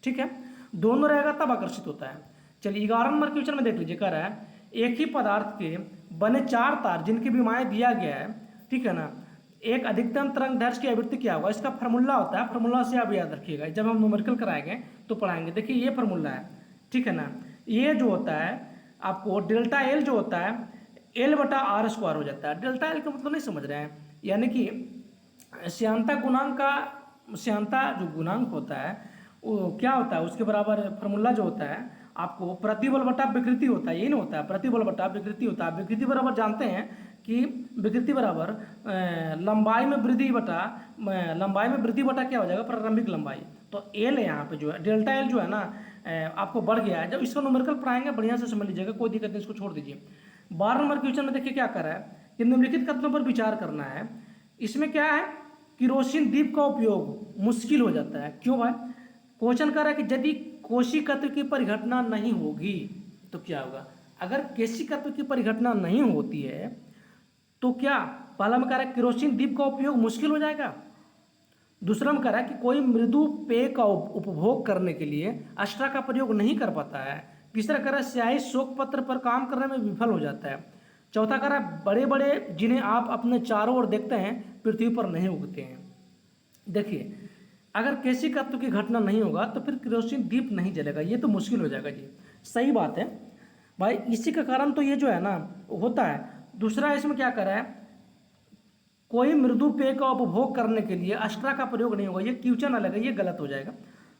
ठीक है, दोनों रहेगा तब आकर्षित होता है। चलिए 11 नंबर क्वेश्चन में देख लीजिए, कह रहा है एक ही पदार्थ के बने 4 तार जिनकी विमाएँ दिया गया है, ठीक है ना, एक अधिकतम तरंग दैर्ध्य की आवृत्ति क्या होगा, इसका फार्मूला होता है। फार्मूला से आप याद रखिएगा, जब हम न्यूमेरिकल कराएंगे तो पढ़ाएंगे। देखिए ये फार्मूला है, ठीक है ना। ये जो होता है आपको डेल्टा एल जो होता है एल बटा आर स्क्वायर हो जाता है। डेल्टा एल का मतलब नहीं समझ रहे हैं, यानी कि श्यानता जो गुणांक होता है वो क्या होता है, उसके बराबर फार्मूला जो होता है आपको प्रतिबल बटा विकृति होता है, यही ना होता है, प्रतिबल बटा विकृति होता है। विकृति बराबर जानते हैं कि विकृति बराबर लंबाई में वृद्धि बटा क्या हो जाएगा, प्रारंभिक लंबाई। तो एल यहाँ पे जो है डेल्टा एल जो है ना आपको बढ़ गया है। जब इसको न्यूमेरिकल पढ़ाएंगे बढ़िया से समझ लीजिएगा, कोई दिक्कत नहीं, इसको छोड़ दीजिए। 12 नंबर क्वेश्चन में देखिए क्या कर रहा है कि निम्नलिखित कथनों पर विचार करना है। इसमें क्या है, केरोसिन दीप का उपयोग मुश्किल हो जाता है। क्यों भाई, क्वेश्चन कर रहा है कि यदि कोशिकत्व की परिघटना नहीं होगी तो क्या होगा। अगर केशिकत्व की परिघटना नहीं होती है तो क्या, पहला में कह रहा है केरोसिन दीप का उपयोग मुश्किल हो जाएगा। दूसरा में कह रहा है कि कोई मृदु पेय का उपभोग करने के लिए अष्टा का प्रयोग नहीं कर पाता है। तीसरा कह रहा है स्याही शोक पत्र पर काम करने में विफल हो जाता है। चौथा कह रहा है बड़े बड़े जिन्हें आप अपने चारों ओर देखते हैं पृथ्वी पर नहीं उगते हैं। देखिए अगर केशिकत्व की घटना नहीं होगा तो फिर केरोसिन दीप नहीं जलेगा, ये तो मुश्किल हो जाएगा जी। सही बात है भाई, इसी का कारण तो ये जो है ना होता है। दूसरा इसमें क्या कर रहा है, कोई मृदु पेय का उपभोग करने के लिए अष्टा का प्रयोग नहीं होगा, ये क्वेश्चन अलग है, ये गलत हो जाएगा।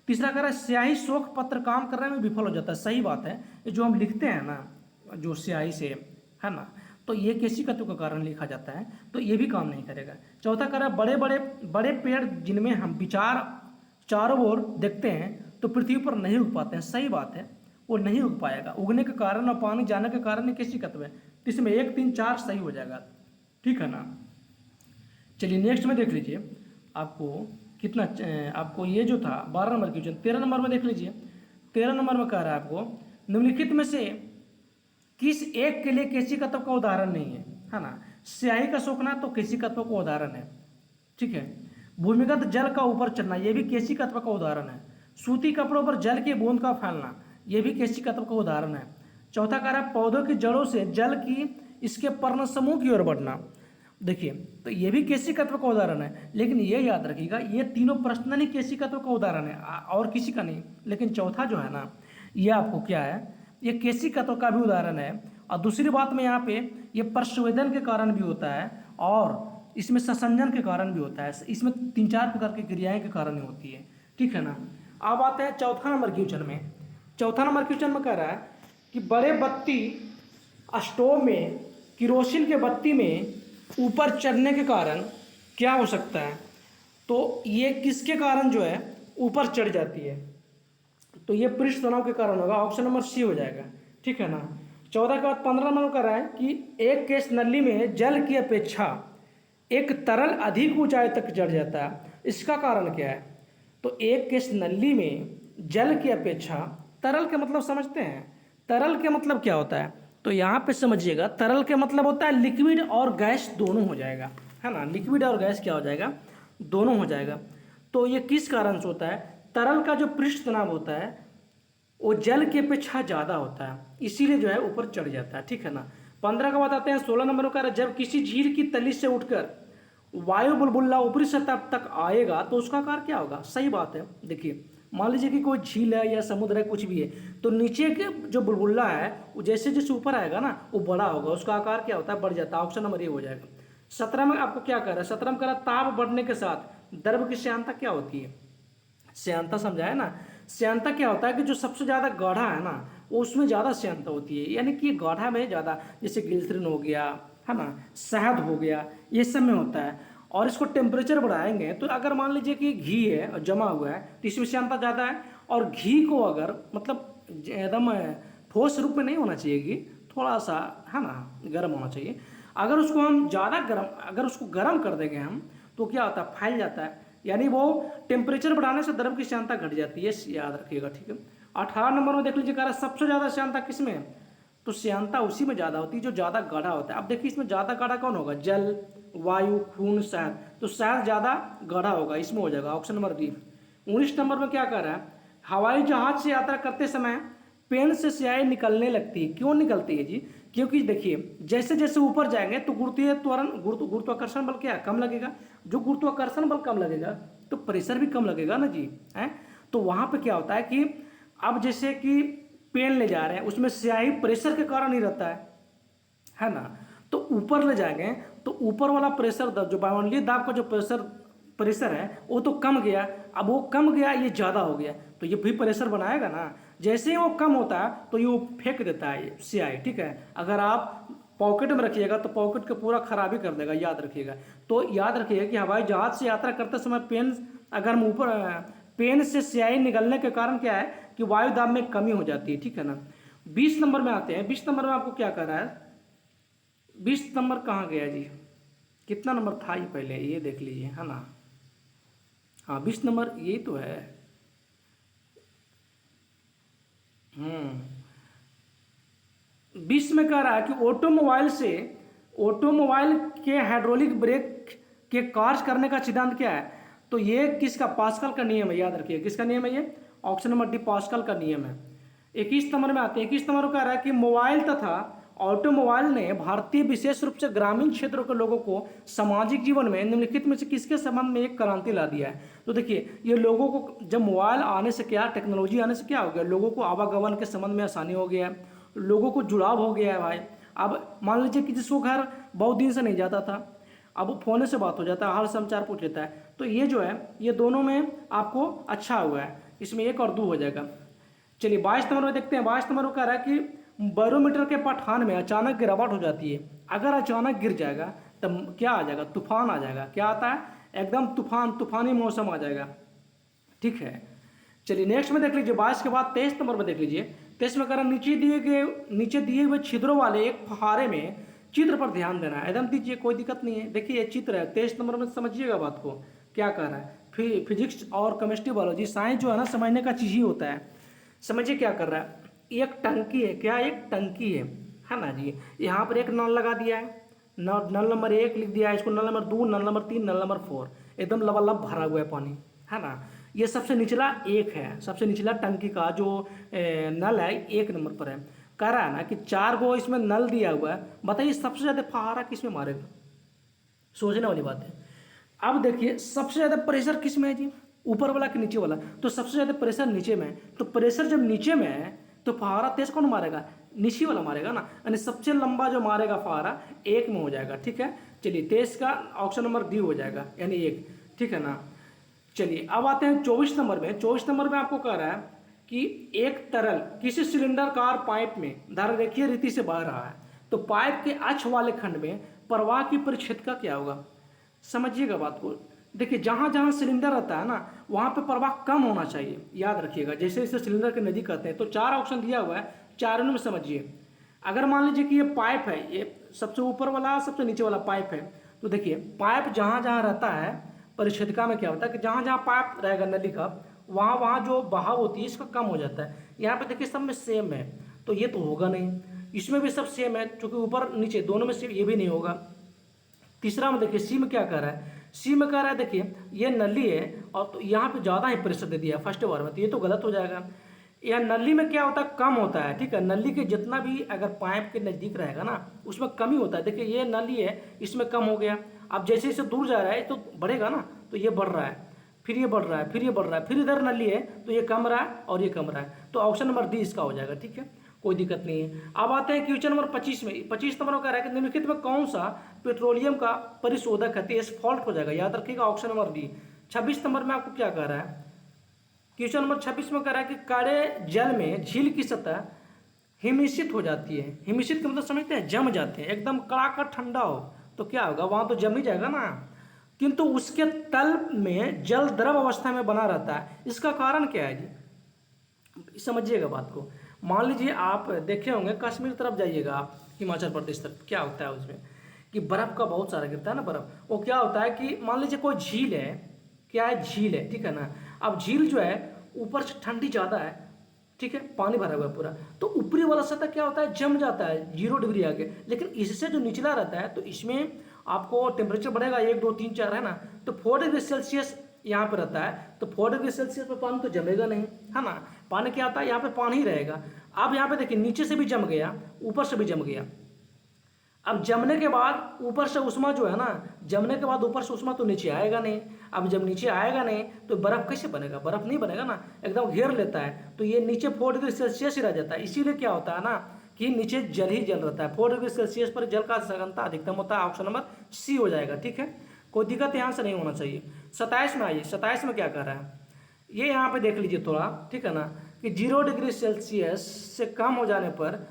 तीसरा कह रहा है स्याही शोक पत्र काम करने में विफल हो जाता है। सही बात है, ये जो हम लिखते हैं ना जो स्याही से, है ना, तो ये केशिकत्व के कारण लिखा जाता है, तो ये भी काम नहीं करेगा। चौथा कह रहा है बड़े पेड़ जिनमें हम विचार चारों ओर देखते हैं तो पृथ्वी पर नहीं उग पाते हैं। सही बात है, वो नहीं उग पाएगा, उगने के कारण और पानी जाने के कारण केशिकत्व है। तो इसमें 1, 3, 4 सही हो जाएगा, ठीक है ना। चलिए नेक्स्ट में देख लीजिए, आपको कितना आपको ये जो था 12 नंबर क्वेश्चन, 13 नंबर में देख लीजिए। 13 नंबर में कह रहा है आपको निम्नलिखित में से किस एक के लिए केशिकत्व का उदाहरण नहीं है, है ना। स्याही का सोखना तो केशिकत्व का उदाहरण है, ठीक है। भूमिगत जल का ऊपर चढ़ना, यह भी केशिका तत्व का उदाहरण है। सूती कपड़ों पर जल की बूंद का फैलना, यह भी केशिका तत्व का उदाहरण है। चौथा कह रहा है पौधों की जड़ों से जल की इसके पर्ण समूह की ओर बढ़ना। देखिए, तो ये भी केशिका तत्व का उदाहरण है, लेकिन ये याद रखिएगा ये तीनों पर्सनली केशिका तत्व का उदाहरण है और किसी का नहीं। लेकिन चौथा जो है ना, ये आपको क्या है, ये केशिका तत्व का भी उदाहरण है। और दूसरी बात में यहाँ पे ये प्रस्वेदन के कारण भी होता है और इसमें संसंजन के कारण भी होता है। इसमें 3-4 प्रकार की क्रियाएं के कारण ही होती है, ठीक है ना। अब आते हैं चौथा नंबर क्वेश्चन में। चौथा नंबर क्वेश्चन में कह रहा है कि बड़े बत्ती स्टोव में किरोसिन के बत्ती में ऊपर चढ़ने के कारण क्या हो सकता है। तो ये किसके कारण जो है ऊपर चढ़ जाती है, तो ये पृष्ठ तनाव के कारण होगा। ऑप्शन नंबर सी हो जाएगा, ठीक है ना। 14 के बाद 15 नंबर कर रहा है कि एक केस नली में जल की अपेक्षा एक तरल अधिक ऊंचाई तक चढ़ जाता है, इसका कारण क्या है। तो एक केस नली में जल की अपेक्षा, तरल के मतलब समझते हैं, तरल के मतलब क्या होता है, तो यहाँ पे समझिएगा तरल के मतलब होता है लिक्विड और गैस दोनों हो जाएगा, है ना। लिक्विड और गैस क्या हो जाएगा, दोनों हो जाएगा। तो ये किस कारण से होता है, तरल का जो पृष्ठ तनाव होता है वो जल की अपेक्षा ज़्यादा होता है, इसीलिए जो है ऊपर चढ़ जाता है, ठीक है ना। 15 का बताते हैं 16 नंबर का, जब किसी झील की तली से उठकर वायु बुलबुला ऊपरी सतह तक आएगा तो उसका आकार क्या होगा। सही बात है। देखिए, मान लीजिए कि कोई झील है या समुद्र है, कुछ भी है, तो नीचे के जो बुलबुला है वो जैसे जैसे ऊपर आएगा ना वो बड़ा होगा, उसका आकार क्या होता है, बढ़ जाता है। ऑप्शन नंबर ये हो जाएगा। 17 में आपको क्या कह रहा है, 17 में कह रहा है ताप बढ़ने के साथ द्रव की श्यानता क्या होती है। श्यानता समझा है ना। श्यानता क्या होता है कि जो सबसे ज़्यादा गाढ़ा है ना वो उसमें ज़्यादा श्यानता होती है, यानी कि गाढ़ा में ज़्यादा, जैसे ग्लिसरीन हो गया, है ना, शहद हो गया, ये सब में होता है। और इसको टेम्परेचर बढ़ाएंगे तो अगर मान लीजिए कि घी है और जमा हुआ है तो इसमें श्यानता ज़्यादा है। और घी को अगर मतलब एकदम ठोस रूप में नहीं होना चाहिए घी, थोड़ा सा, है ना, गर्म होना चाहिए। अगर उसको हम ज़्यादा गर्म, अगर उसको गर्म कर देंगे हम तो क्या होता है, फैल जाता है, यानी वो टेम्परेचर बढ़ाने से द्रव की श्यानता घट जाती है, याद रखिएगा, ठीक है। 18 नंबर में देख लीजिए कह रहा है सबसे ज़्यादा श्यानता किसमें है, तो श्यानता उसी में ज़्यादा होती है जो ज़्यादा गाढ़ा होता है। अब देखिए इसमें ज़्यादा गाढ़ा कौन होगा, जल, वायु, खून, शहद, तो शहद ज़्यादा गाढ़ा होगा, इसमें हो जाएगा ऑप्शन नंबर डी। 19 नंबर में क्या कह रहा है, हवाई जहाज से यात्रा करते समय पेन से स्याही निकलने लगती है, क्यों निकलती है जी, क्योंकि देखिए जैसे जैसे ऊपर जाएंगे तो गुरुत्वाकर्षण बल क्या कम लगेगा, जो गुरुत्वाकर्षण बल कम लगेगा तो प्रेशर भी कम लगेगा ना जी, है। तो वहाँ पे क्या होता है कि अब जैसे कि पेन ले जा रहे हैं उसमें स्याही प्रेशर के कारण ही रहता है ना। तो ऊपर ले जाएंगे तो ऊपर वाला प्रेशर जो वायुमंडलीय दाब का जो प्रेशर है वो तो कम गया, अब वो कम गया ये ज़्यादा हो गया तो ये भी प्रेशर बनाएगा ना। जैसे ही वो कम होता है तो ये वो फेंक देता है ये स्याही, ठीक है। अगर आप पॉकेट में रखिएगा तो पॉकेट को पूरा खराबी कर देगा, याद रखिएगा। तो याद रखिएगा कि हवाई जहाज से यात्रा करते समय पेन, अगर हम ऊपर पेन से स्याही निकलने के कारण क्या है कि वायु दाब में कमी हो जाती है, ठीक है ना। 20 नंबर में आते हैं। 20 नंबर में आपको क्या कर रहा है, 20 नंबर कहाँ गया जी, कितना नंबर था ये पहले ये देख लीजिए, है ना। हाँ 20 नंबर यही तो है। 20 में कह रहा है कि ऑटोमोबाइल के हाइड्रोलिक ब्रेक के कार्य करने का सिद्धांत क्या है, तो ये किसका, पास्कल का नियम है, याद रखिए किसका नियम है ये, ऑप्शन नंबर डी पास्कल का नियम है। 21 नंबर में आते हैं। 21 नंबर कह रहा है कि मोबाइल तथा ऑटोमोबाइल ने भारतीय विशेष रूप से ग्रामीण क्षेत्रों के लोगों को सामाजिक जीवन में निम्नलिखित में से किसके संबंध में एक क्रांति ला दिया है। तो देखिए ये लोगों को जब मोबाइल आने से क्या, टेक्नोलॉजी आने से क्या हो गया, लोगों को आवागमन के संबंध में आसानी हो गया है, लोगों को जुड़ाव हो गया है भाई। अब मान लीजिए कि जिसको घर बहुत दिन से नहीं जाता था अब फोन से बात हो जाता है, हाल समाचार पूछ लेता है, तो ये जो है ये दोनों में आपको अच्छा हुआ है, इसमें 1 और 2 हो जाएगा। चलिए 22 नंबर में देखते हैं। 22 नंबर में कह रहा है कि बैरोमीटर के पठान में अचानक गिरावट हो जाती है, अगर अचानक गिर जाएगा तब क्या आ जाएगा, तूफान आ जाएगा, क्या आता है, एकदम तूफानी मौसम आ जाएगा, ठीक है। चलिए नेक्स्ट में देख लीजिए 22 के बाद 23 नंबर में देख लीजिए। 23 में कह रहा है नीचे दिए हुए छिद्रों वाले एक फहारे में चित्र पर ध्यान देना है, एकदम दीजिए कोई दिक्कत नहीं है। देखिए ये चित्र है 23 नंबर में, समझिएगा बात को क्या कह रहा है। फिजिक्स और केमिस्ट्री बायोलॉजी साइंस जो है ना समझने का चीज़ ही होता है। समझिए क्या कर रहा है, एक टंकी है, क्या एक टंकी है ना जी। यहाँ पर एक नल लगा दिया है, नल नंबर 1 लिख दिया है, इसको नल नंबर 2, नल नंबर 3, नल नंबर 4, एकदम लबालब भरा हुआ है पानी, है ना। ये सबसे निचला एक है, सबसे निचला टंकी का जो नल है 1 नंबर पर है। कह रहा है ना कि 4 गो इसमें नल दिया हुआ है, बताइए सबसे ज़्यादा फहारा किस में मारेगा, सोचने वाली बात है। अब देखिए सबसे ज़्यादा प्रेशर किस में है जी, ऊपर वाला कि नीचे वाला, तो सबसे ज़्यादा प्रेशर नीचे में है। तो प्रेशर जब नीचे में है तो फहारा तेज कौन मारेगा, नीचे वाला मारेगा ना, यानी सबसे लंबा जो मारेगा फहारा 1 में हो जाएगा, ठीक है। चलिए तेज का ऑप्शन नंबर डी हो जाएगा, यानी 1, ठीक है ना। चलिए अब आते हैं 24 नंबर में। 24 नंबर में आपको कह रहा है कि एक तरल किसी सिलेंडरकार पाइप में धारारेखीय रीति से बह रहा है, तो पाइप के अक्ष वाले खंड में प्रवाह की परिक्षेत्रता क्या होगा। समझिएगा बात को, देखिए जहाँ जहाँ सिलेंडर रहता है ना वहाँ पे प्रवाह कम होना चाहिए, याद रखिएगा। जैसे जैसे सिलेंडर के नज़दीक करते हैं तो 4 ऑप्शन दिया हुआ है, चारों में समझिए। अगर मान लीजिए कि ये पाइप है, ये सबसे ऊपर वाला सबसे नीचे वाला पाइप है, तो देखिए पाइप जहाँ जहाँ रहता है परिक्षेत्रिका में क्या होता है कि जहाँ जहाँ पाइप रहेगा नली का वहाँ वहाँ जो बहाव होती है इसका कम हो जाता है। यहाँ पे देखिए सब में सेम है, तो ये तो होगा नहीं, इसमें भी सब सेम है क्योंकि ऊपर नीचे दोनों में सेम, ये भी नहीं होगा। तीसरा में देखिए सी में क्या कह रहा है, सी में कह रहा है देखिए ये नली है और तो यहाँ पे ज़्यादा ही प्रेशर दे दिया फर्स्ट बार में, तो ये तो गलत हो जाएगा। यह नली में क्या होता है, कम होता है, ठीक है। नली के जितना भी अगर पाइप के नज़दीक रहेगा ना उसमें कमी होता है। देखिए ये नली है, इसमें कम हो गया। अब जैसे जैसे दूर जा रहा है तो बढ़ेगा ना, तो ये बढ़ रहा है, फिर ये बढ़ रहा है, फिर ये बढ़ रहा है, फिर इधर नली है तो ये कम रहा है और ये कम रहा है, तो ऑप्शन नंबर डी इसका हो जाएगा, ठीक है, कोई दिक्कत नहीं है। अब आते हैं क्वेश्चन नंबर 25 में। 25 नंबर कह रहा है कि निम्नलिखित में कौन सा पेट्रोलियम का परिशोधक है, तेज फॉल्ट हो जाएगा, याद रखिएगा ऑप्शन नंबर डी। 26 नंबर में आपको क्या कह रहा है, क्वेश्चन नंबर 26 में कह रहा है कि कड़े जल में झील की सतह हिमिशित हो जाती है। हिमिशित का मतलब समझते हैं, जम जाते हैं, एकदम कड़ाका ठंडा हो तो क्या होगा, वहाँ तो जम ही जाएगा ना, किंतु उसके तल में जल द्रव अवस्था में बना रहता है। इसका कारण क्या है जी, समझिएगा बात को। मान लीजिए आप देखे होंगे कश्मीर तरफ जाइएगा आप, हिमाचल प्रदेश तरफ, क्या होता है उसमें कि बर्फ़ का बहुत सारा गिरता है ना बर्फ़, वो क्या होता है कि मान लीजिए कोई झील है, क्या है, झील है, ठीक है ना। अब झील जो है ऊपर से ठंडी ज़्यादा है, ठीक है, पानी भरा हुआ है पूरा, तो ऊपरी वाला सतह क्या होता है, जम जाता है 0 डिग्री आगे। लेकिन इससे जो निचला रहता है तो इसमें आपको टेम्परेचर बढ़ेगा 1 2 3 4, है ना, तो 4 डिग्री सेल्सियस यहाँ पर रहता है, तो 4 डिग्री सेल्सियस पर पानी तो जमेगा नहीं, है ना। पानी क्या आता है, यहाँ पे पानी ही रहेगा। अब यहाँ पे देखिए नीचे से भी जम गया, ऊपर से भी जम गया। अब जमने के बाद ऊपर से उष्मा जो है ना, जमने के बाद ऊपर से उष्मा तो नीचे आएगा नहीं। अब जब नीचे आएगा नहीं तो बर्फ़ कैसे बनेगा, बर्फ़ नहीं बनेगा ना, एकदम घेर लेता है, तो ये नीचे 4 डिग्री सेल्सियस ही रह जाता है। इसीलिए क्या होता है ना कि नीचे जल ही जल रहता है, 4 डिग्री सेल्सियस पर जल का सघनता अधिकतम होता है, ऑप्शन नंबर सी हो जाएगा, ठीक है, कोई दिक्कत यहाँ से नहीं होना चाहिए। 27 में आइए, 27 में क्या कर रहा है, ये यहाँ पे देख लीजिए थोड़ा, ठीक है ना, कि 0 डिग्री सेल्सियस से कम हो जाने पर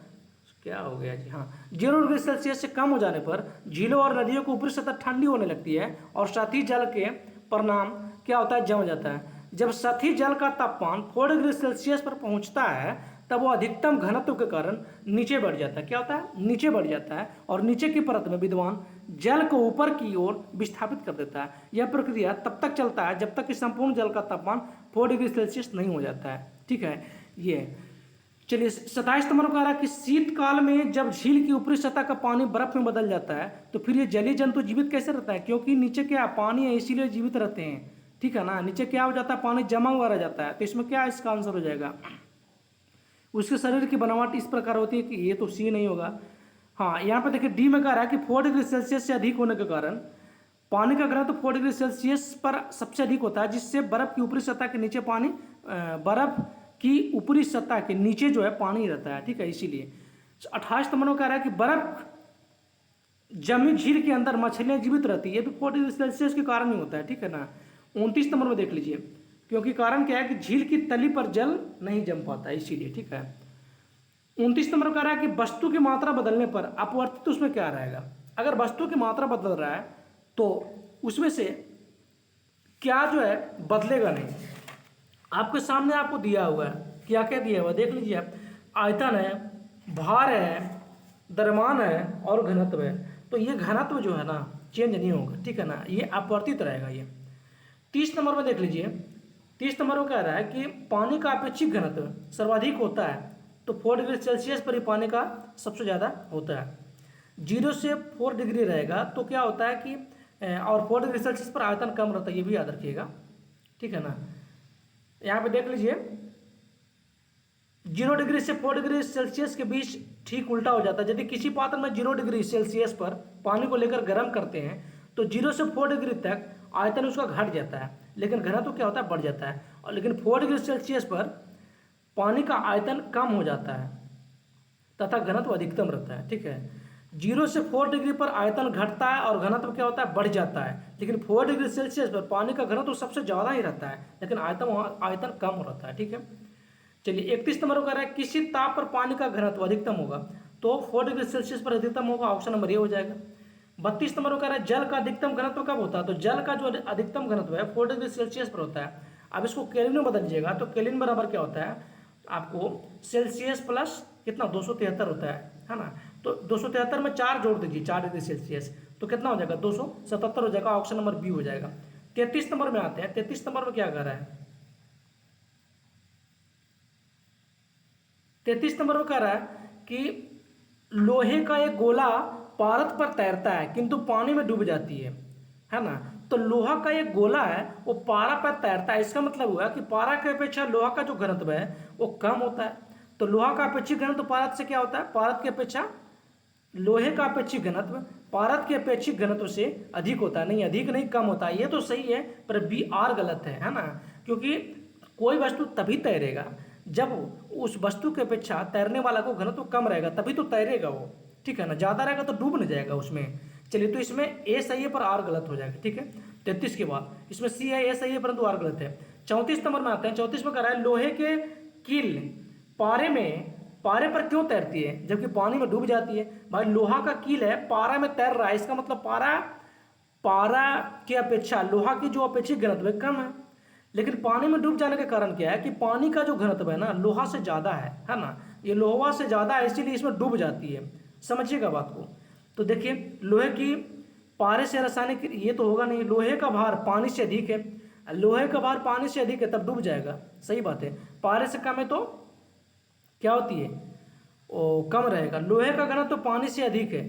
क्या हो गया जी, हाँ, 0 डिग्री सेल्सियस से कम हो जाने पर झीलों और नदियों की ऊपरी सतह ठंडी होने लगती है और सतही जल के परिणाम क्या होता है, जम जाता है। जब सतही जल का तापमान 4 डिग्री सेल्सियस पर पहुंचता है तब वो अधिकतम घनत्व के कारण नीचे बढ़ जाता है, क्या होता है, नीचे बढ़ जाता है और नीचे की परत में विद्यमान जल को ऊपर की ओर विस्थापित कर देता है। यह प्रक्रिया तब तक चलता है जब तक कि संपूर्ण जल का तापमान 4 डिग्री सेल्सियस नहीं हो जाता है, ठीक है। ये चलिए 27 नंबर कह रहा है कि शीतकाल में जब झील की ऊपरी सतह का पानी बर्फ में बदल जाता है तो फिर ये जलीय जंतु जीवित कैसे रहता है, क्योंकि नीचे क्या पानी है इसीलिए जीवित रहते हैं, ठीक है ना। नीचे क्या हो जाता है, पानी जमा हुआ रह जाता है, तो इसमें क्या इसका आंसर हो जाएगा, उसके शरीर की बनावट इस प्रकार होती है कि ये तो सी नहीं होगा। हाँ, यहाँ पे देखिए डी में कह रहा है कि 4 डिग्री सेल्सियस से अधिक होने के कारण पानी का घनत्व 4 डिग्री सेल्सियस पर सबसे अधिक होता है, जिससे बर्फ की ऊपरी सतह के नीचे पानी बर्फ की ऊपरी सतह के नीचे जो है पानी रहता है, ठीक है, इसीलिए। 28 नंबर में कह रहा है कि बर्फ जमी झील के अंदर मछलियां जीवित रहती है, ये भी 4 डिग्री सेल्सियस के कारण ही होता है, ठीक है ना। 29 नंबर में देख लीजिए, क्योंकि कारण क्या है कि झील की तली पर जल नहीं जम पाता है, इसीलिए, ठीक है। 29 नंबर कह रहा है कि वस्तु की मात्रा बदलने पर अपवर्तित उसमें क्या रहेगा। अगर वस्तु की मात्रा बदल रहा है तो उसमें से क्या जो है बदलेगा नहीं। आपके सामने आपको दिया हुआ है, क्या क्या दिया हुआ है देख लीजिए आप, आयतन है, भार है, द्रव्यमान है और घनत्व है। तो ये घनत्व जो है ना चेंज नहीं होगा, ठीक है ना, ये अपवर्तित रहेगा ये। 30 नंबर में देख लीजिए, 30 नंबर में कह रहा है कि पानी का अपेक्षित घनत्व सर्वाधिक होता है, तो 4 डिग्री सेल्सियस पर ही पानी का सबसे ज़्यादा होता है। 0 से 4 डिग्री रहेगा तो क्या होता है कि और 4 डिग्री सेल्सियस पर आयतन कम रहता है, ये भी याद रखिएगा, ठीक है ना। यहाँ पे देख लीजिए 0 डिग्री से 4 डिग्री सेल्सियस के बीच ठीक उल्टा हो जाता है। यदि किसी पात्र में 0 डिग्री सेल्सियस पर पानी को लेकर गर्म करते हैं तो 0 से 4 डिग्री तक आयतन उसका घट जाता है, लेकिन घनत्व तो क्या होता है, बढ़ जाता है। और लेकिन 4 डिग्री सेल्सियस पर पानी का आयतन कम हो जाता है तथा घनत्व अधिकतम रहता है, ठीक है। 0 से 4 डिग्री पर आयतन घटता है और घनत्व क्या होता है, बढ़ जाता है। लेकिन 4 डिग्री सेल्सियस पर पानी का घनत्व सबसे ज़्यादा ही रहता है, लेकिन आयतन कम रहता है, ठीक है। चलिए 31 नंबर कह रहा है किसी ताप पर पानी का घनत्व अधिकतम होगा, तो 4 डिग्री सेल्सियस पर अधिकतम होगा, ऑप्शन नंबर ए हो जाएगा। 32 नंबर कह रहा है जल का अधिकतम घनत्व कब होता है, तो जल का जो अधिकतम घनत्व है 4 डिग्री सेल्सियस पर होता है। अब इसको केल्विन में बदल लीजिएगा, तो केल्विन बराबर क्या होता है आपको, सेल्सियस प्लस कितना 273 होता है ना। तो 273 में 4 जोड़ दीजिए, 4 डिग्री सेल्सियस, तो कितना हो जाएगा 277 हो जाएगा, ऑप्शन नंबर बी हो जाएगा। 33 नंबर में आते हैं, 33 नंबर में क्या कह रहा है, 33 नंबर में कह रहा है कि लोहे का एक गोला पारद पर तैरता है किंतु पानी में डूब जाती है ना। तो लोहा का एक गोला है वो पारा पर तैरता है, इसका मतलब हुआ कि पारा की अपेक्षा लोहा का जो घनत्व है वो कम होता है। तो लोहा का अपेक्षित घनत्व पारद से क्या होता है, पारद की अपेक्षा लोहे का अपेक्षित घनत्व पारद के अपेक्षित घनत्व से अधिक होता है, नहीं अधिक नहीं कम होता है, ये तो सही है, पर बी आर गलत है ना। क्योंकि कोई वस्तु तभी तैरेगा जब उस वस्तु की अपेक्षा तैरने वाला को घनत्व कम रहेगा, तभी तो तैरेगा वो, ठीक है ना। ज़्यादा रहेगा तो डूब नहीं जाएगा उसमें। चलिए तो इसमें ए सही है पर आर गलत हो जाएगा, ठीक है। 33 के बाद इसमें सी है, ए सही है परंतु आर गलत है। 34 नंबर में आते हैं, 34 में कह रहा है लोहे के कील पारे पर क्यों तैरती है जबकि पानी में डूब जाती है। भाई लोहा का कील है पारा में तैर रहा है, इसका मतलब पारा की अपेक्षा लोहा की जो अपेक्षित घनत्व है कम है, लेकिन पानी में डूब जाने के कारण क्या है कि पानी का जो घनत्व है ना लोहा से ज़्यादा है ना, ये लोहा से ज़्यादा है इसीलिए इसमें डूब जाती है, समझिएगा बात को। तो देखिए लोहे की पारे से रासायनिक ये तो होगा नहीं, लोहे का भार पानी से अधिक है, लोहे का भार पानी से अधिक है तब डूब जाएगा, सही बात है। पारे से कम है तो क्या होती है, वो कम रहेगा। लोहे का घनत्व तो पानी से अधिक है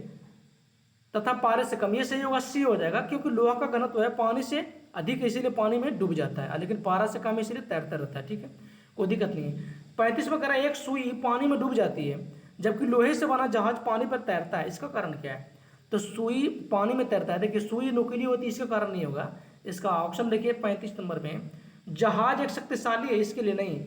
तथा पारे से कम, ये सही होगा, सी हो जाएगा, क्योंकि लोहा का घनत्व है पानी से अधिक है इसीलिए पानी में डूब जाता है, लेकिन पारा से कम इसलिए तैरता रहता है, ठीक है, कोई दिक्कत नहीं है। 35 में कह रहा है एक सुई पानी में डूब जाती है जबकि लोहे से बना जहाज पानी पर तैरता है, इसका कारण क्या है। तो सुई पानी में तैरता है, देखिए सुई नुकीली होती है इसका कारण नहीं होगा, इसका ऑप्शन देखिए 35 नंबर में जहाज एक शक्तिशाली है इसके लिए नहीं,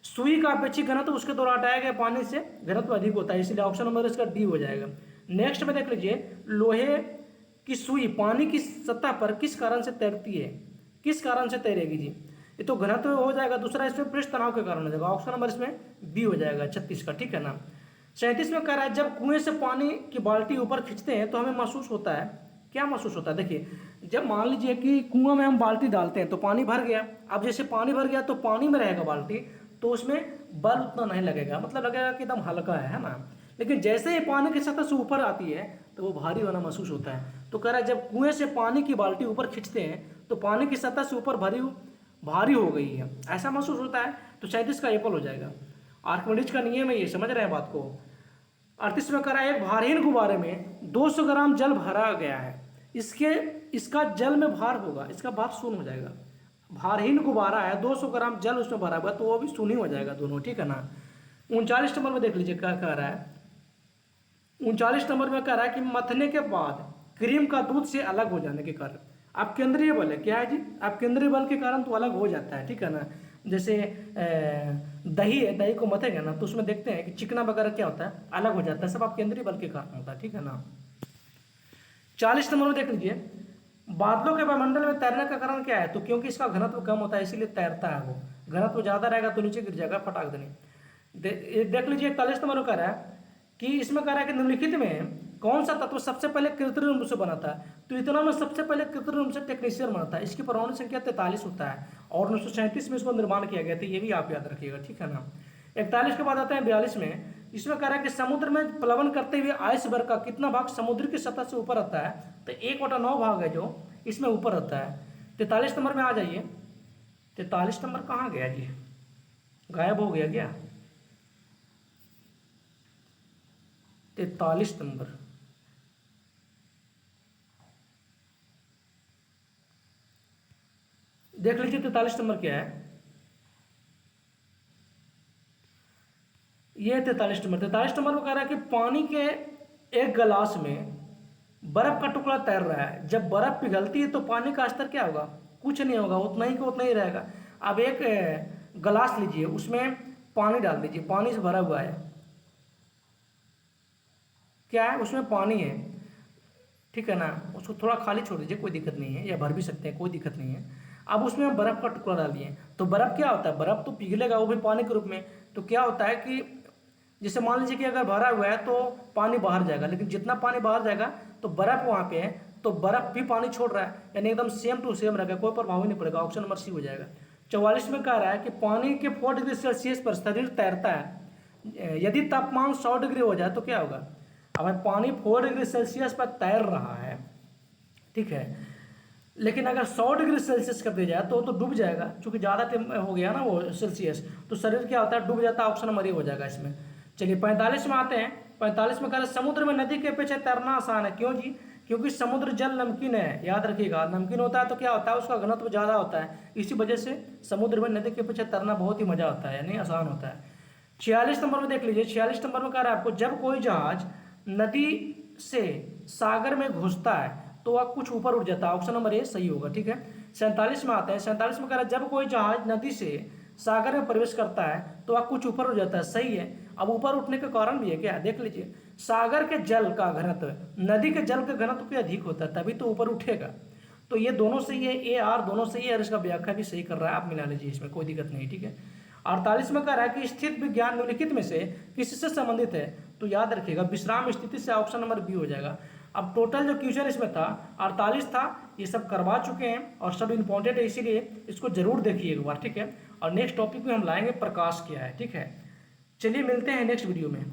सुई का अपेक्षित घनत्व तो उसके द्वारा हटाया गया पानी से घनत्व अधिक होता है, इसलिए ऑप्शन नंबर इसका डी हो जाएगा। नेक्स्ट में देख लीजिए लोहे की सुई पानी की सतह पर किस कारण से तैरती है, किस कारण से तैरेगी जी, ये तो घनत्व हो जाएगा, दूसरा इसमें पृष्ठ तनाव के कारण हो जाएगा, ऑप्शन नंबर इसमें बी हो जाएगा 36 का, ठीक है ना। 37 में कह रहा है जब कुएं से पानी की बाल्टी ऊपर खींचते हैं तो हमें महसूस होता है, क्या महसूस होता है, देखिए जब मान लीजिए कि कुआं में हम बाल्टी डालते हैं तो पानी भर गया, अब जैसे पानी भर गया तो पानी में रहेगा बाल्टी, तो उसमें बल उतना नहीं लगेगा, मतलब लगेगा कि एकदम हल्का है ना। लेकिन जैसे ही पानी की सतह से ऊपर आती है तो वो भारी होना महसूस होता है। तो कह रहा है जब कुएं से पानी की बाल्टी ऊपर खींचते हैं तो पानी की सतह से ऊपर भारी हो गई है, ऐसा महसूस होता है। तो 37 का एप्पल हो जाएगा। आर्किमिडीज का नियम है ये, समझ रहे हैं बात को। 38 में कह रहा है एक भारहीन गुब्बारे में 200 ग्राम जल भरा गया है, इसका जल में भार होगा, इसका भार शून्य हो जाएगा। भारहीन गुब्बारा है 200 ग्राम जल उसमें भरा हुआ तो वो भी शून्य हो जाएगा दोनों, ठीक है ना। 39 नंबर में देख लीजिए क्या कह रहा है, 39 नंबर में कह रहा है कि मथने के बाद क्रीम का दूध से अलग हो जाने के कारण, आप केंद्रीय बल है क्या है जी, आप केंद्रीय बल के कारण तो अलग हो जाता है, ठीक है ना। जैसे दही है, दही को मथेंगे ना तो उसमें देखते हैं कि चिकना वगैरह क्या होता है, अलग हो जाता है, सब आप केंद्रीय बल के कारण होता है, ठीक है ना। 40 नंबर में देख लीजिए बादलों के वायुमंडल में तैरने का कारण क्या है, तो क्योंकि इसका घनत्व कम होता है इसीलिए तैरता है वो, घनत्व ज़्यादा रहेगा तो नीचे गिर जाएगा फटाक देने। देख लीजिए 41 नंबर में कह रहा है कि इसमें कह रहा है कि निम्नलिखित में कौन सा तत्व सबसे पहले कृत्रिम रूप से बना था, तो इतना में सबसे पहले कृत्रिम रूप से टेक्नीशियन बना था, इसकी परमाणु संख्या 43 होता है और 1937 में इसको निर्माण किया गया था, ये भी आप याद रखिएगा, ठीक है ना। 41 के बाद आते हैं 42 में, इसमें कह रहा है कि समुद्र में प्लवन करते हुए आइसबर्ग का कितना भाग समुद्र की सतह से ऊपर रहता है, तो 1/9 भाग है जो इसमें ऊपर रहता है। 43 नंबर में आ जाइए, 43 नंबर कहाँ गया जी, गायब हो गया क्या, 43 नंबर देख लीजिए 43 नंबर क्या है। ये 43 नंबर में कह रहा है कि पानी के एक गिलास में बर्फ का टुकड़ा तैर रहा है। जब बर्फ पिघलती है तो पानी का स्तर क्या होगा? कुछ नहीं होगा, उतना ही का उतना ही रहेगा। अब एक गिलास लीजिए, उसमें पानी डाल दीजिए, पानी से भरा हुआ है। क्या है? उसमें पानी है, ठीक है ना। उसको थोड़ा खाली छोड़ दीजिए, कोई दिक्कत नहीं है, या भर भी सकते हैं, कोई दिक्कत नहीं है। अब उसमें बर्फ का टुकड़ा डालिए, तो बर्फ क्या होता है? बर्फ तो पिघलेगा, वो भी पानी के रूप में। तो क्या होता है कि जैसे मान लीजिए कि अगर भरा हुआ है तो पानी बाहर जाएगा, लेकिन जितना पानी बाहर जाएगा तो बर्फ वहाँ पे है, तो बर्फ भी पानी छोड़ रहा है, यानी एकदम सेम टू सेम रहेगा, कोई प्रभाव ही नहीं पड़ेगा। ऑप्शन नंबर सी हो जाएगा। 44 में कह रहा है कि पानी के 4 डिग्री सेल्सियस पर शरीर तैरता है। यदि तापमान 100 डिग्री हो जाए तो क्या होगा? अब पानी 4 डिग्री सेल्सियस पर तैर रहा है, ठीक है, लेकिन अगर 100 डिग्री सेल्सियस कर दिया जाए तो डूब जाएगा, क्योंकि ज़्यादा हो गया ना वो सेल्सियस, तो शरीर क्या होता है? डूब जाता है। ऑप्शन नंबर ए हो जाएगा इसमें। चलिए 45 में आते हैं। 45 में कह रहे समुद्र में नदी के पीछे तैरना आसान है। क्यों जी? क्योंकि समुद्र जल नमकीन है। याद रखिएगा, नमकीन होता है तो क्या होता है? उसका घनत्व ज़्यादा होता है, इसी वजह से समुद्र में नदी के पीछे तैरना बहुत ही मजा आता है, यानी आसान होता है। 46 नंबर में देख लीजिए। 46 नंबर में कह रहा है आपको, जब कोई जहाज नदी से सागर में घुसता है तो वह कुछ ऊपर उठ जाता है। ऑप्शन नंबर ए सही होगा, ठीक है। 47 में आते हैं। 47 में कह रहा है जब कोई जहाज नदी से सागर में प्रवेश करता है तो वह कुछ ऊपर उठ जाता है। सही है। अब ऊपर उठने का कारण भी है क्या? देख लीजिए, सागर के जल का घनत्व नदी के जल का घनत्व के अधिक होता है, तभी तो ऊपर उठेगा। तो ये दोनों सही है, ए आर दोनों सही है, और इसका व्याख्या भी सही कर रहा है, आप मिला लीजिए, इसमें कोई दिक्कत नहीं, ठीक है। 48 में कह रहा है कि स्थित विज्ञान निम्नलिखित में से किससे संबंधित है? तो याद रखिएगा विश्राम स्थिति से, ऑप्शन नंबर बी हो जाएगा। अब टोटल जो क्वेश्चन इसमें था 48 था, ये सब करवा चुके हैं और सब इंपॉर्टेंट है, इसीलिए इसको जरूर देखिए एक बार, ठीक है। और नेक्स्ट टॉपिक में हम लाएंगे प्रकाश क्या है, ठीक है। चलिए मिलते हैं नेक्स्ट वीडियो में।